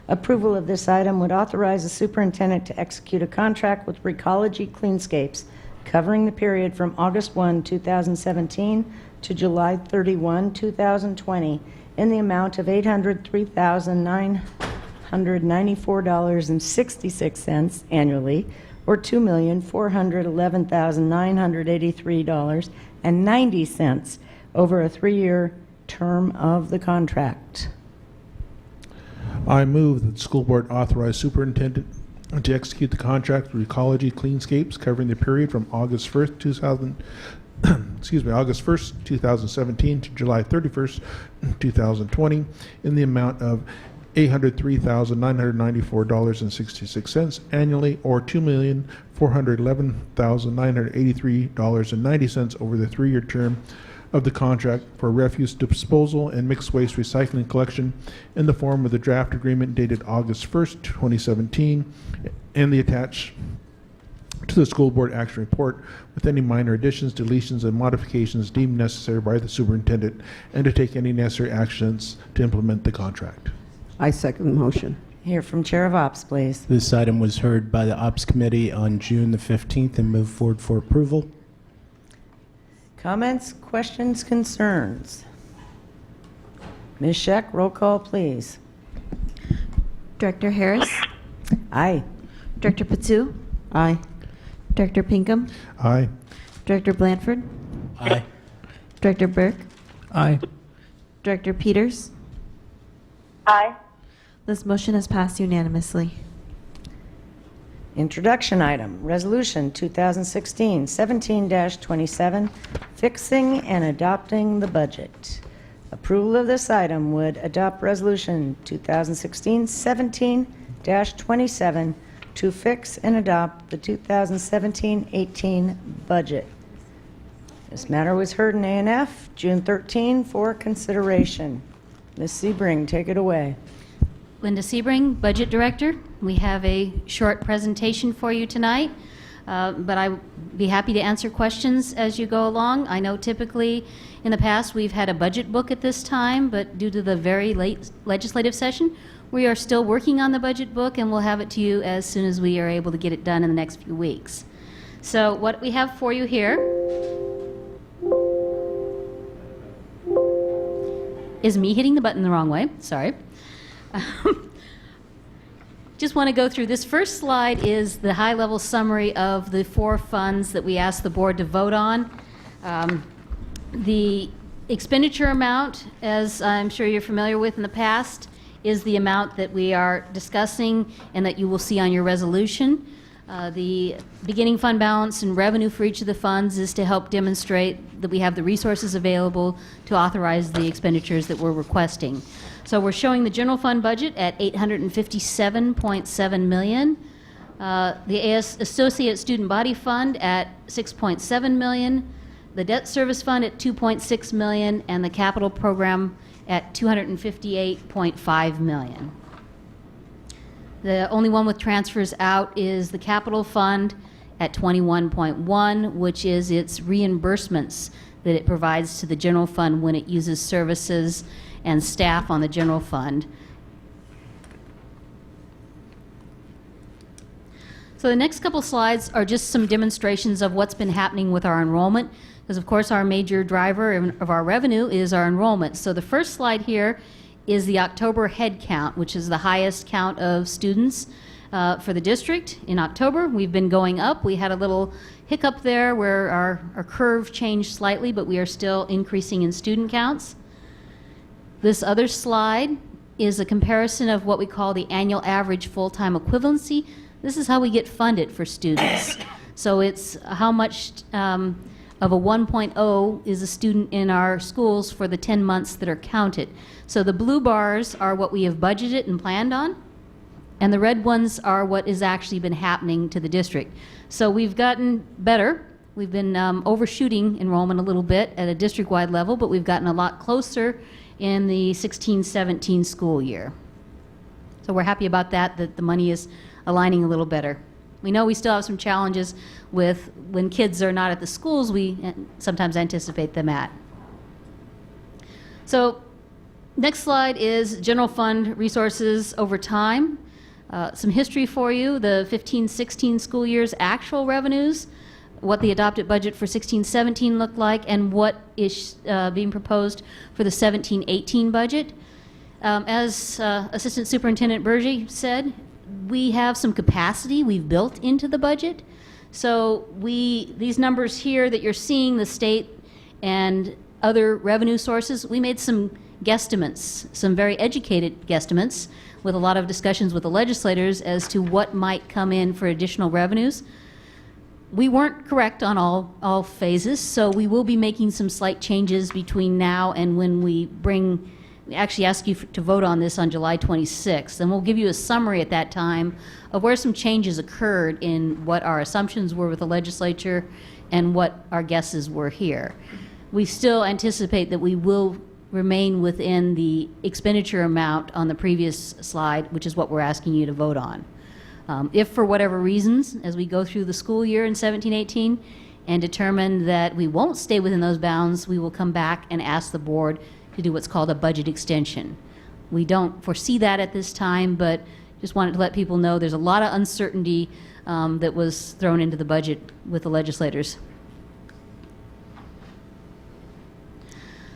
Approval of this item would authorize the superintendent to execute a contract with Recology Cleanscapes covering the period from August 1, 2017 to July 31, 2020 in the amount of $803,994.66 annually, or $2,411,983.90 over a 3-year term of the contract. I move that the school board authorize superintendent to execute the contract with Recology Cleanscapes covering the period from August 1st, 2017 to July 31st, 2020 in the amount of $803,994.66 annually, or $2,411,983.90 over the 3-year term of the contract for refuse disposal and mixed waste recycling collection in the form of the draft agreement dated August 1st, 2017, and the attached to the school board action report with any minor additions, deletions, and modifications deemed necessary by the superintendent, and to take any necessary actions to implement the contract. I second the motion. Hear from Chair of Ops, please. This item was heard by the Ops Committee on June the 15th and moved forward for approval. Comments, questions, concerns? Ms. Scheck, roll call, please. Director Harris. Aye. Director Patu. Aye. Director Pinkham. Aye. Director Blanford. Aye. Director Burke. Aye. Director Peters. Aye. This motion has passed unanimously. Introduction item, Resolution 2016-17-27, fixing and adopting the budget. Approval of this item would adopt Resolution 2016-17-27 to fix and adopt the 2017-18 budget. This matter was heard in A&F June 13 for consideration. Ms. Sebring, take it away. Linda Sebring, Budget Director. We have a short presentation for you tonight, but I'll be happy to answer questions as you go along. I know typically in the past we've had a budget book at this time, but due to the very late legislative session, we are still working on the budget book, and we'll have it to you as soon as we are able to get it done in the next few weeks. So what we have for you here is me hitting the button the wrong way. Sorry. Just want to go through this first slide is the high-level summary of the 4 funds that we asked the board to vote on. The expenditure amount, as I'm sure you're familiar with in the past, is the amount that we are discussing and that you will see on your resolution. The beginning fund balance and revenue for each of the funds is to help demonstrate that we have the resources available to authorize the expenditures that we're requesting. So we're showing the general fund budget at $857.7 million, the Associate Student Body Fund at $6.7 million, the Debt Service Fund at $2.6 million, and the Capital Program at $258.5 million. The only one with transfers out is the Capital Fund at 21.1, which is its reimbursements that it provides to the general fund when it uses services and staff on the general fund. So the next couple slides are just some demonstrations of what's been happening with our enrollment, because of course our major driver of our revenue is our enrollment. So the first slide here is the October head count, which is the highest count of students for the district. In October, we've been going up. We had a little hiccup there where our curve changed slightly, but we are still increasing in student counts. This other slide is a comparison of what we call the annual average full-time equivalency. This is how we get funded for students. So it's how much of a 1.0 is a student in our schools for the 10 months that are counted. So the blue bars are what we have budgeted and planned on, and the red ones are what has actually been happening to the district. So we've gotten better. We've been overshooting enrollment a little bit at a district-wide level, but we've gotten a lot closer in the 16-17 school year. So we're happy about that the money is aligning a little better. We know we still have some challenges with when kids are not at the schools we sometimes anticipate them at. So next slide is general fund resources over time. Some history for you, the 15-16 school year's actual revenues, what the adopted budget for 16-17 looked like, and what is being proposed for the 17-18 budget. As Assistant Superintendent Berge said, we have some capacity we've built into the budget. So these numbers here that you're seeing, the state and other revenue sources, we made some guesstimates, some very educated guesstimates with a lot of discussions with the legislators as to what might come in for additional revenues. We weren't correct on all phases, so we will be making some slight changes between now and when we actually ask you to vote on this on July 26th, and we'll give you a summary at that time of where some changes occurred in what our assumptions were with the legislature and what our guesses were here. We still anticipate that we will remain within the expenditure amount on the previous slide, which is what we're asking you to vote on. If for whatever reasons, as we go through the school year in 17-18 and determine that we won't stay within those bounds, we will come back and ask the board to do what's called a budget extension. We don't foresee that at this time, but just wanted to let people know there's a lot of uncertainty that was thrown into the budget with the legislators.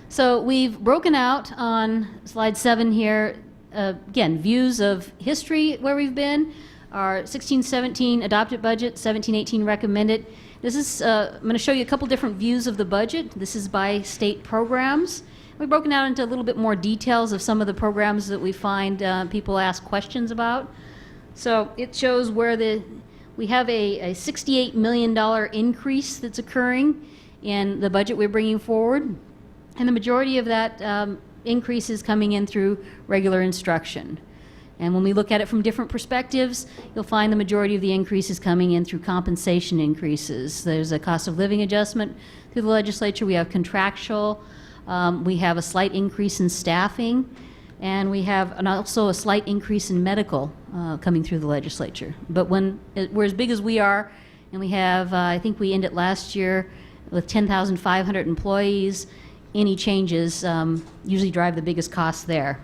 So we've broken out on slide 7 here, again, views of history where we've been, our 16-17 adopted budget, 17-18 recommended. This is, I'm going to show you a couple different views of the budget. This is by state programs. We've broken out into a little bit more details of some of the programs that we find people ask questions about. So it shows where we have a $68 million increase that's occurring in the budget we're bringing forward. And the majority of that increase is coming in through regular instruction. And when we look at it from different perspectives, you'll find the majority of the increase is coming in through compensation increases. There's a cost of living adjustment through the legislature. We have contractual. We have a slight increase in staffing, and we have also a slight increase in medical coming through the legislature. But when we're as big as we are, and we have, I think we ended last year with 10,500 employees, any changes usually drive the biggest cost there.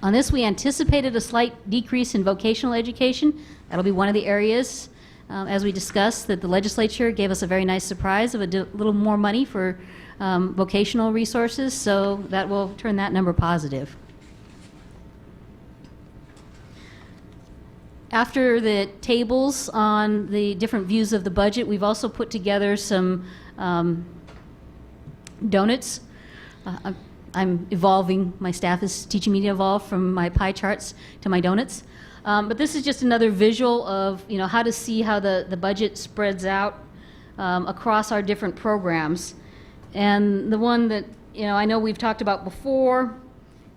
On this, we anticipated a slight decrease in vocational education. That'll be one of the areas, as we discussed, that the legislature gave us a very nice surprise of a little more money for vocational resources, so that will turn that number positive. After the tables on the different views of the budget, we've also put together some donuts. I'm evolving, my staff is teaching me to evolve from my pie charts to my donuts. But this is just another visual of, you know, how to see how the budget spreads out across our different programs. And the one that, you know, I know we've talked about before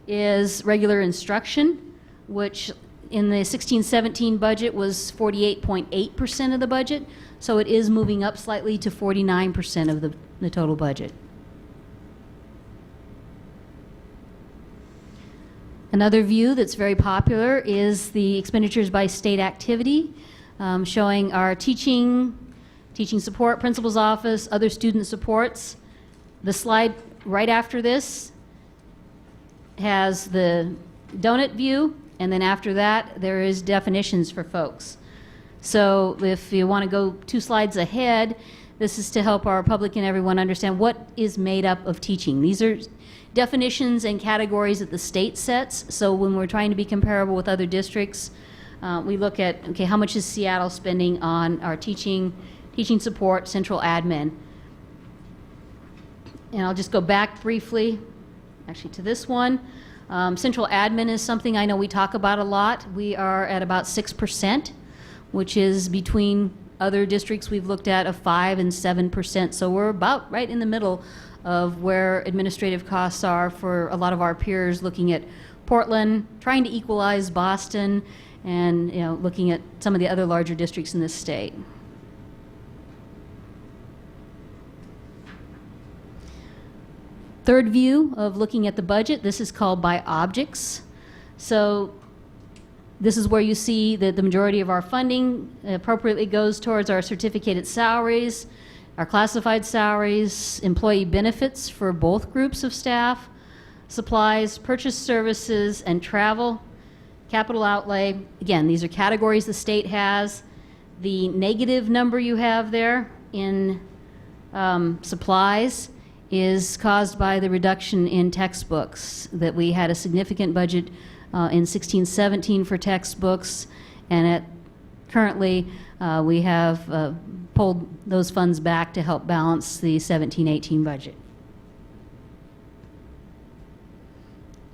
is regular instruction, which in the 16-17 budget was 48.8% of the budget. So it is moving up slightly to 49% of the total budget. Another view that's very popular is the expenditures by state activity, showing our teaching support, principal's office, other student supports. The slide right after this has the donut view, and then after that, there is definitions for folks. So if you want to go 2 slides ahead, this is to help our public and everyone understand what is made up of teaching. These are definitions and categories that the state sets. So when we're trying to be comparable with other districts, we look at, okay, how much is Seattle spending on our teaching support, central admin. And I'll just go back briefly, actually, to this one. Central admin is something I know we talk about a lot. We are at about 6%, which is between other districts we've looked at of 5 and 7%. So we're about right in the middle of where administrative costs are for a lot of our peers, looking at Portland, trying to equalize Boston, and, you know, looking at some of the other larger districts in this state. Third view of looking at the budget, this is called by objects. So this is where you see that the majority of our funding appropriately goes towards our certificated salaries, our classified salaries, employee benefits for both groups of staff, supplies, purchase services, and travel, capital outlay. Again, these are categories the state has. The negative number you have there in supplies is caused by the reduction in textbooks, that we had a significant budget in 16-17 for textbooks, and currently we have pulled those funds back to help balance the 17-18 budget.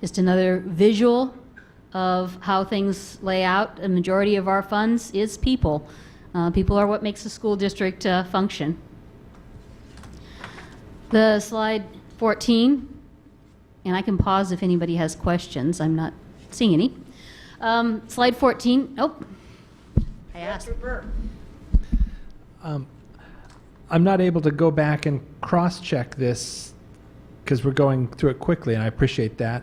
Just another visual of how things lay out. A majority of our funds is people. People are what makes the school district function. The slide 14, and I can pause if anybody has questions. I'm not seeing any. Slide 14. Oh, I asked. I'm not able to go back and cross-check this because we're going through it quickly, and I appreciate that.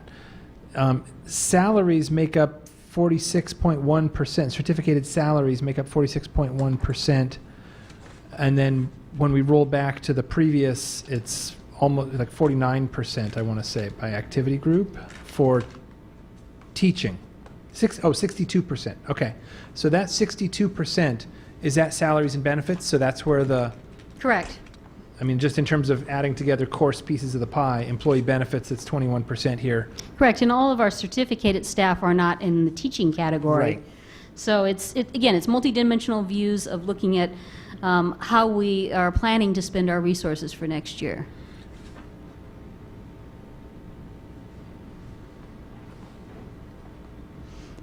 Salaries make up 46.1%. Certificated salaries make up 46.1%. And then when we roll back to the previous, it's almost like 49%, I want to say, by activity group for teaching. 62%. Okay. So that 62%, is that salaries and benefits? So that's where the... Correct. I mean, just in terms of adding together course pieces of the pie, employee benefits, it's 21% here. Correct. And all of our certificated staff are not in the teaching category. Right. So again, it's multidimensional views of looking at how we are planning to spend our resources for next year.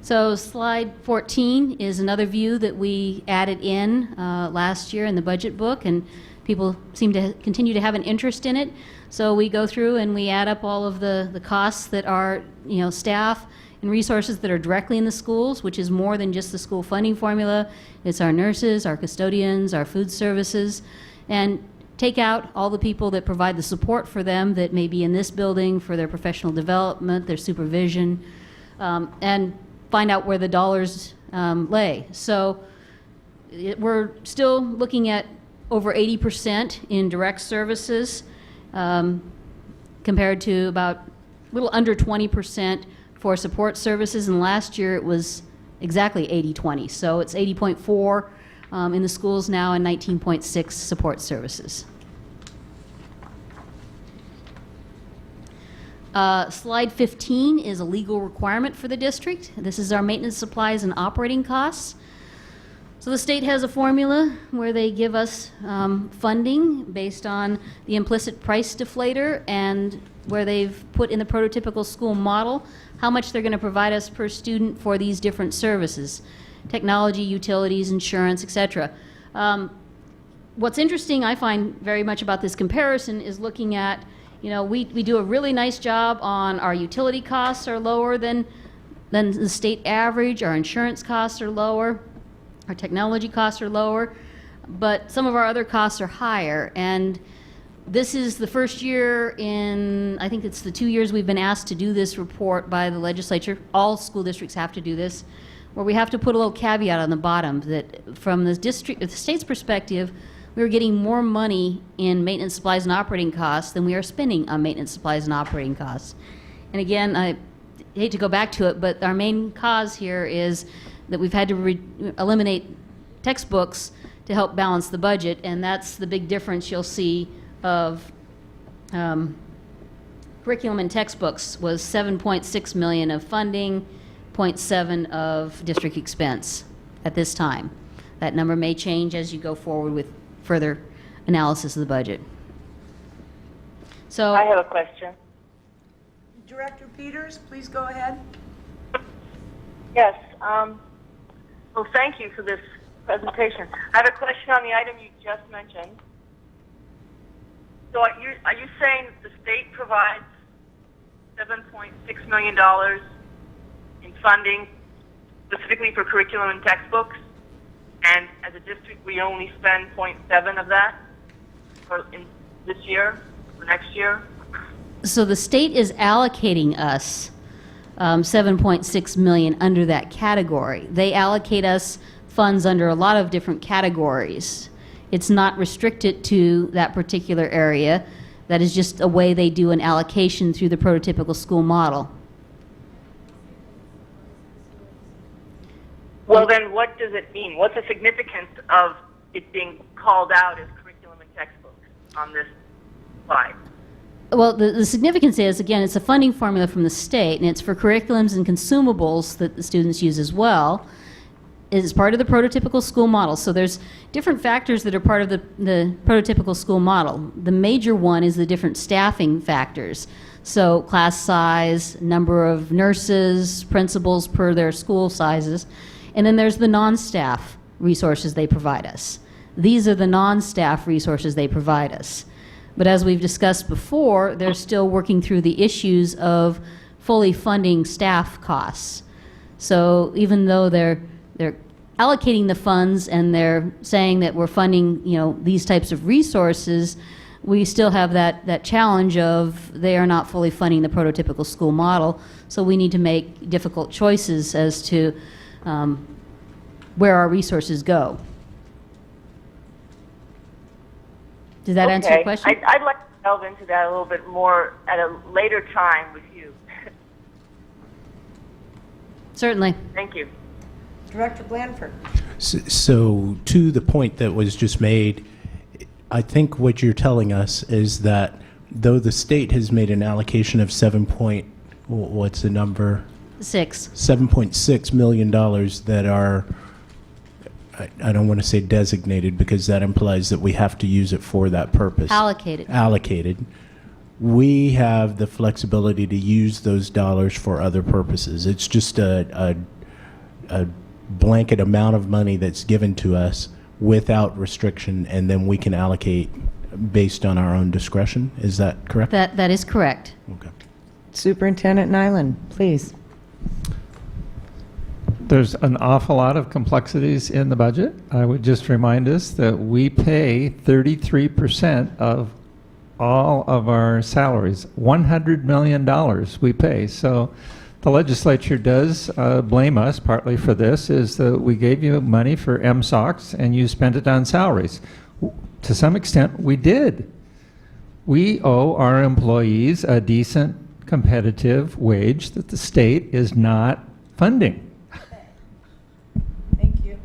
So slide 14 is another view that we added in last year in the budget book, and people seem to continue to have an interest in it. So we go through and we add up all of the costs that are, staff and resources that are directly in the schools, which is more than just the school funding formula. It's our nurses, our custodians, our food services, and take out all the people that provide the support for them that may be in this building for their professional development, their supervision, and find out where the dollars lay. So we're still looking at over 80% in direct services compared to about a little under 20% for support services, and last year it was exactly 80-20. So it's 80.4 in the schools now and 19.6 support services. Slide 15 is a legal requirement for the district. This is our maintenance supplies and operating costs. So the state has a formula where they give us funding based on the implicit price deflator, and where they've put in the prototypical school model how much they're going to provide us per student for these different services: technology, utilities, insurance, etc. What's interesting, I find, very much about this comparison is looking at, we do a really nice job on our utility costs are lower than the state average, our insurance costs are lower, our technology costs are lower, but some of our other costs are higher. And this is the first year in, I think it's the 2 years we've been asked to do this report by the legislature. All school districts have to do this, where we have to put a little caveat on the bottom that from the state's perspective, we are getting more money in maintenance supplies and operating costs than we are spending on maintenance supplies and operating costs. And again, I hate to go back to it, but our main cause here is that we've had to eliminate textbooks to help balance the budget, and that's the big difference you'll see of curriculum and textbooks was $7.6 million of funding, 0.7 of district expense at this time. That number may change as you go forward with further analysis of the budget. So I have a question. Director Peters, please go ahead. Yes. Well, thank you for this presentation. I have a question on the item you just mentioned. So are you saying that the state provides $7.6 million in funding specifically for curriculum and textbooks, and as a district we only spend 0.7 of that in this year or next year? So the state is allocating us $7.6 million under that category. They allocate us funds under a lot of different categories. It's not restricted to that particular area. That is just a way they do an allocation through the prototypical school model. Well, then what does it mean? What's the significance of it being called out as curriculum and textbooks on this slide? Well, the significance is, again, it's a funding formula from the state, and it's for curriculums and consumables that the students use as well. It's part of the prototypical school model. So there's different factors that are part of the prototypical school model. The major one is the different staffing factors. So class size, number of nurses, principals per their school sizes. And then there's the non-staff resources they provide us. These are the non-staff resources they provide us. But as we've discussed before, they're still working through the issues of fully funding staff costs. So even though they're allocating the funds and they're saying that we're funding, these types of resources, we still have that challenge of they are not fully funding the prototypical school model. So we need to make difficult choices as to where our resources go. Did that answer your question? I'd like to delve into that a little bit more at a later time with you. Certainly. Thank you. Director Blanford. So to the point that was just made, I think what you're telling us is that though the state has made an allocation of what's the number? $7.6 million that are, I don't want to say designated because that implies that we have to use it for that purpose. Allocated. We have the flexibility to use those dollars for other purposes. It's just a blanket amount of money that's given to us without restriction, and then we can allocate based on our own discretion. Is that correct? That is correct. Okay. Superintendent Nyland, please. There's an awful lot of complexities in the budget. I would just remind us that we pay 33% of all of our salaries. $100 million we pay. So the legislature does blame us partly for this, is that we gave you money for MSOCs and you spent it on salaries. To some extent, we did. We owe our employees a decent, competitive wage that the state is not funding. Thank you.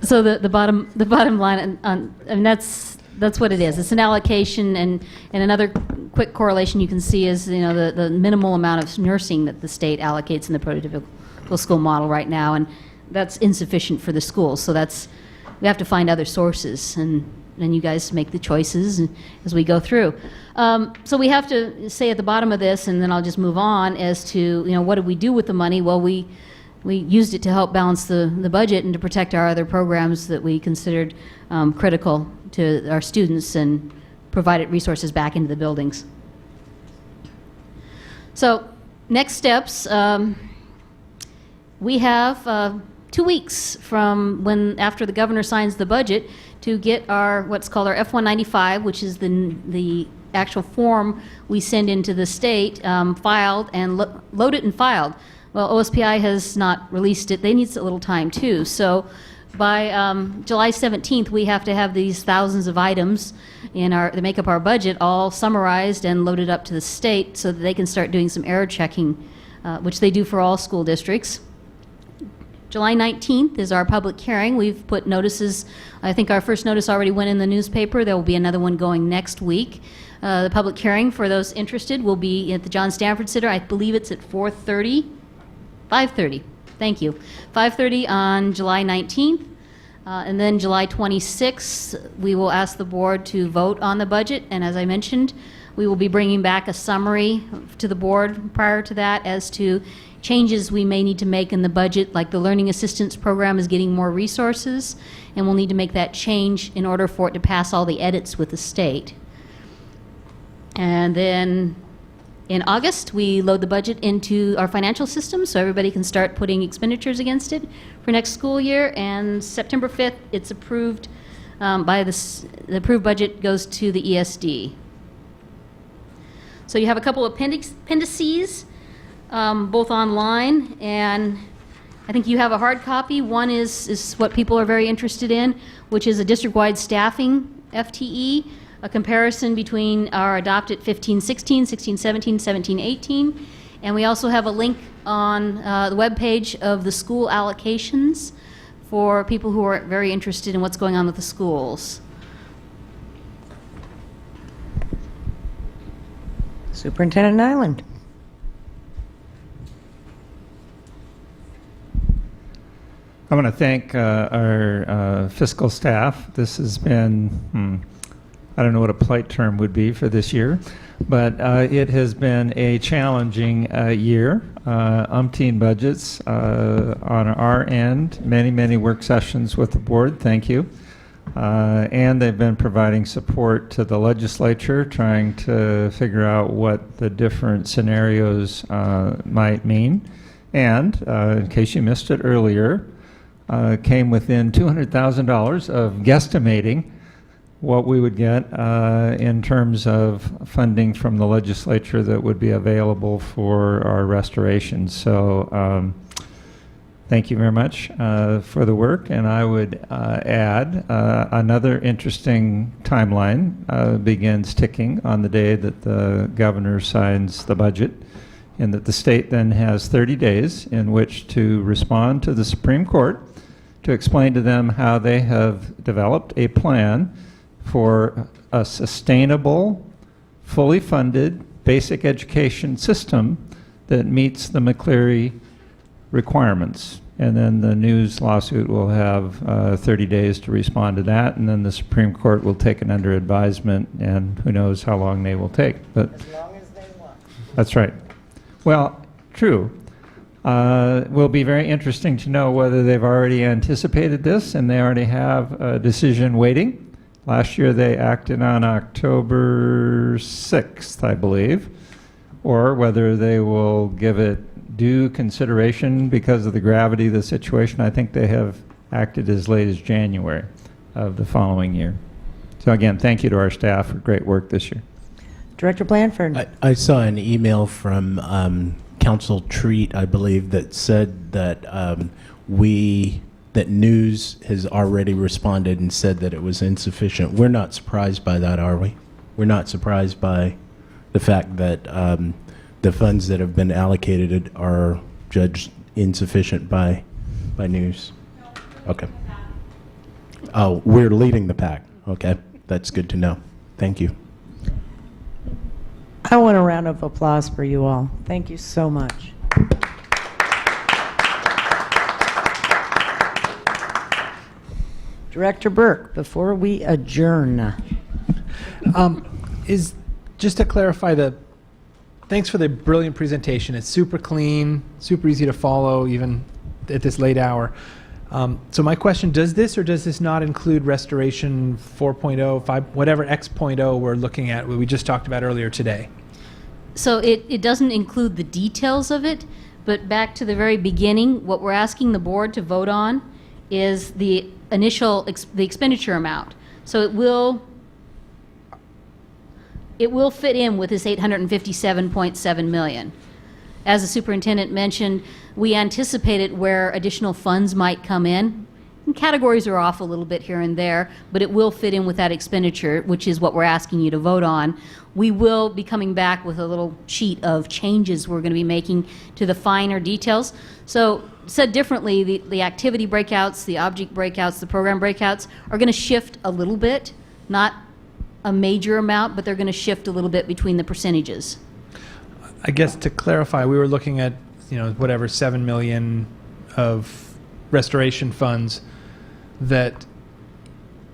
So So the bottom line, and that's what it is. It's an allocation, and another quick correlation you can see is, you know, the minimal amount of nursing that the state allocates in the prototypical school model right now, and that's insufficient for the schools. So we have to find other sources, and you guys make the choices as we go through. So we have to say at the bottom of this, and then I'll just move on as to, you know, what did we do with the money? Well, we used it to help balance the budget and to protect our other programs that we considered critical to our students and provided resources back into the buildings. So next steps, we have 2 weeks from after the governor signs the budget to get our what's called our F-195, which is the actual form we send into the state, filed and loaded and filed. Well, OSPI has not released it. They need a little time too. So by July 17th, we have to have these thousands of items that make up our budget all summarized and loaded up to the state so that they can start doing some error checking, which they do for all school districts. July 19th is our public hearing. We've put notices. I think our first notice already went in the newspaper. There will be another one going next week. The public hearing, for those interested, will be at the John Stanford Center. I believe it's at 5:30. Thank you. 5:30 on July 19th. And then July 26th, we will ask the board to vote on the budget. And as I mentioned, we will be bringing back a summary to the board prior to that as to changes we may need to make in the budget, like the Learning Assistance Program is getting more resources, and we'll need to make that change in order for it to pass all the edits with the state. And then in August, we load the budget into our financial system so everybody can start putting expenditures against it for next school year. And September 5th, it's approved the approved budget goes to the ESD. So you have a couple of appendices, both online, and I think you have a hard copy. One is what people are very interested in, which is a district-wide staffing FTE, a comparison between our adopted 15-16, 16-17, 17-18, and we also have a link on the webpage of the school allocations for people who are very interested in what's going on with the schools. Superintendent Nyland. I want to thank our fiscal staff. This has been, I don't know what a polite term would be for this year, but it has been a challenging year. Umpteen budgets on our end, many work sessions with the board, thank you. And they've been providing support to the legislature, trying to figure out what the different scenarios might mean. And in case you missed it earlier, came within $200,000 of guesstimating what we would get in terms of funding from the legislature that would be available for our restoration. So thank you very much for the work. And I would add another interesting timeline begins ticking on the day that the governor signs the budget, and that the state then has 30 days in which to respond to the Supreme Court to explain to them how they have developed a plan for a sustainable, fully funded basic education system that meets the McCleary requirements. And then the News lawsuit will have 30 days to respond to that, and then the Supreme Court will take it under advisement, and who knows how long they will take. But As long as they want. that's right. Well, true. Will be very interesting to know whether they've already anticipated this and they already have a decision waiting. Last year they acted on October 6th, I believe, or whether they will give it due consideration because of the gravity of the situation. I think they have acted as late as January of the following year. So again, thank you to our staff for great work this year. Director Blanford. I saw an email from Council Treat, I believe, that said that that News has already responded and said that it was insufficient. We're not surprised by that, are we? We're not surprised by the fact that the funds that have been allocated are judged insufficient by News. Okay. Oh, we're leading the pack. Okay, that's good to know. Thank you. I want a round of applause for you all. Thank you so much. Director Burke, before we adjourn. Is just to clarify thanks for the brilliant presentation. It's super clean, super easy to follow, even at this late hour. So my question, does this or does this not include Restoration 4.0, 5, whatever X.0 we're looking at, what we just talked about earlier today? So it doesn't include the details of it, but back to the very beginning, what we're asking the board to vote on is the initial, the expenditure amount. So it will fit in with this 857.7 million. As the superintendent mentioned, we anticipated where additional funds might come in. And categories are off a little bit here and there, but it will fit in with that expenditure, which is what we're asking you to vote on. We will be coming back with a little sheet of changes we're going to be making to the finer details. So said differently, the activity breakouts, the object breakouts, the program breakouts are going to shift a little bit, not a major amount, but they're going to shift a little bit between the percentages. I guess to clarify, we were looking at, whatever, 7 million of restoration funds that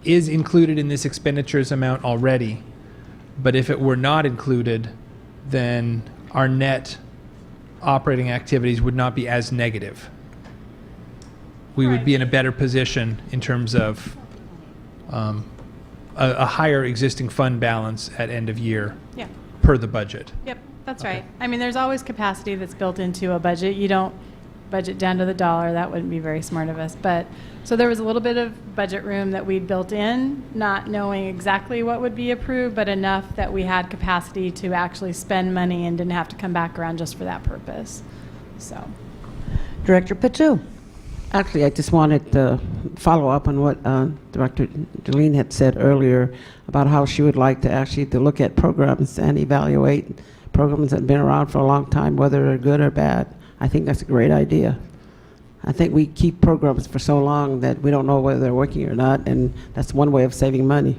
is included in this expenditures amount already. But if it were not included, then our net operating activities would not be as negative. We would be in a better position in terms of a higher existing fund balance at end of year Yeah. per the budget. Yep, that's right. I mean, there's always capacity that's built into a budget. You don't budget down to the dollar. That wouldn't be very smart of us. But so there was a little bit of budget room that we'd built in, not knowing exactly what would be approved, but enough that we had capacity to actually spend money and didn't have to come back around just for that purpose. So, Director Patu. Actually, I just wanted to follow up on what Director Jolene had said earlier about how she would like to look at programs and evaluate programs that have been around for a long time, whether they're good or bad. I think that's a great idea. I think we keep programs for so long that we don't know whether they're working or not, and that's one way of saving money.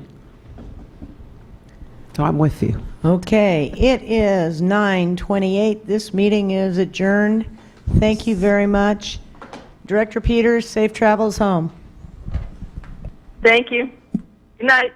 So I'm with you. Okay, it is 9:28. This meeting is adjourned. Thank you very much. Director Peters, safe travels home. Thank you. Good night.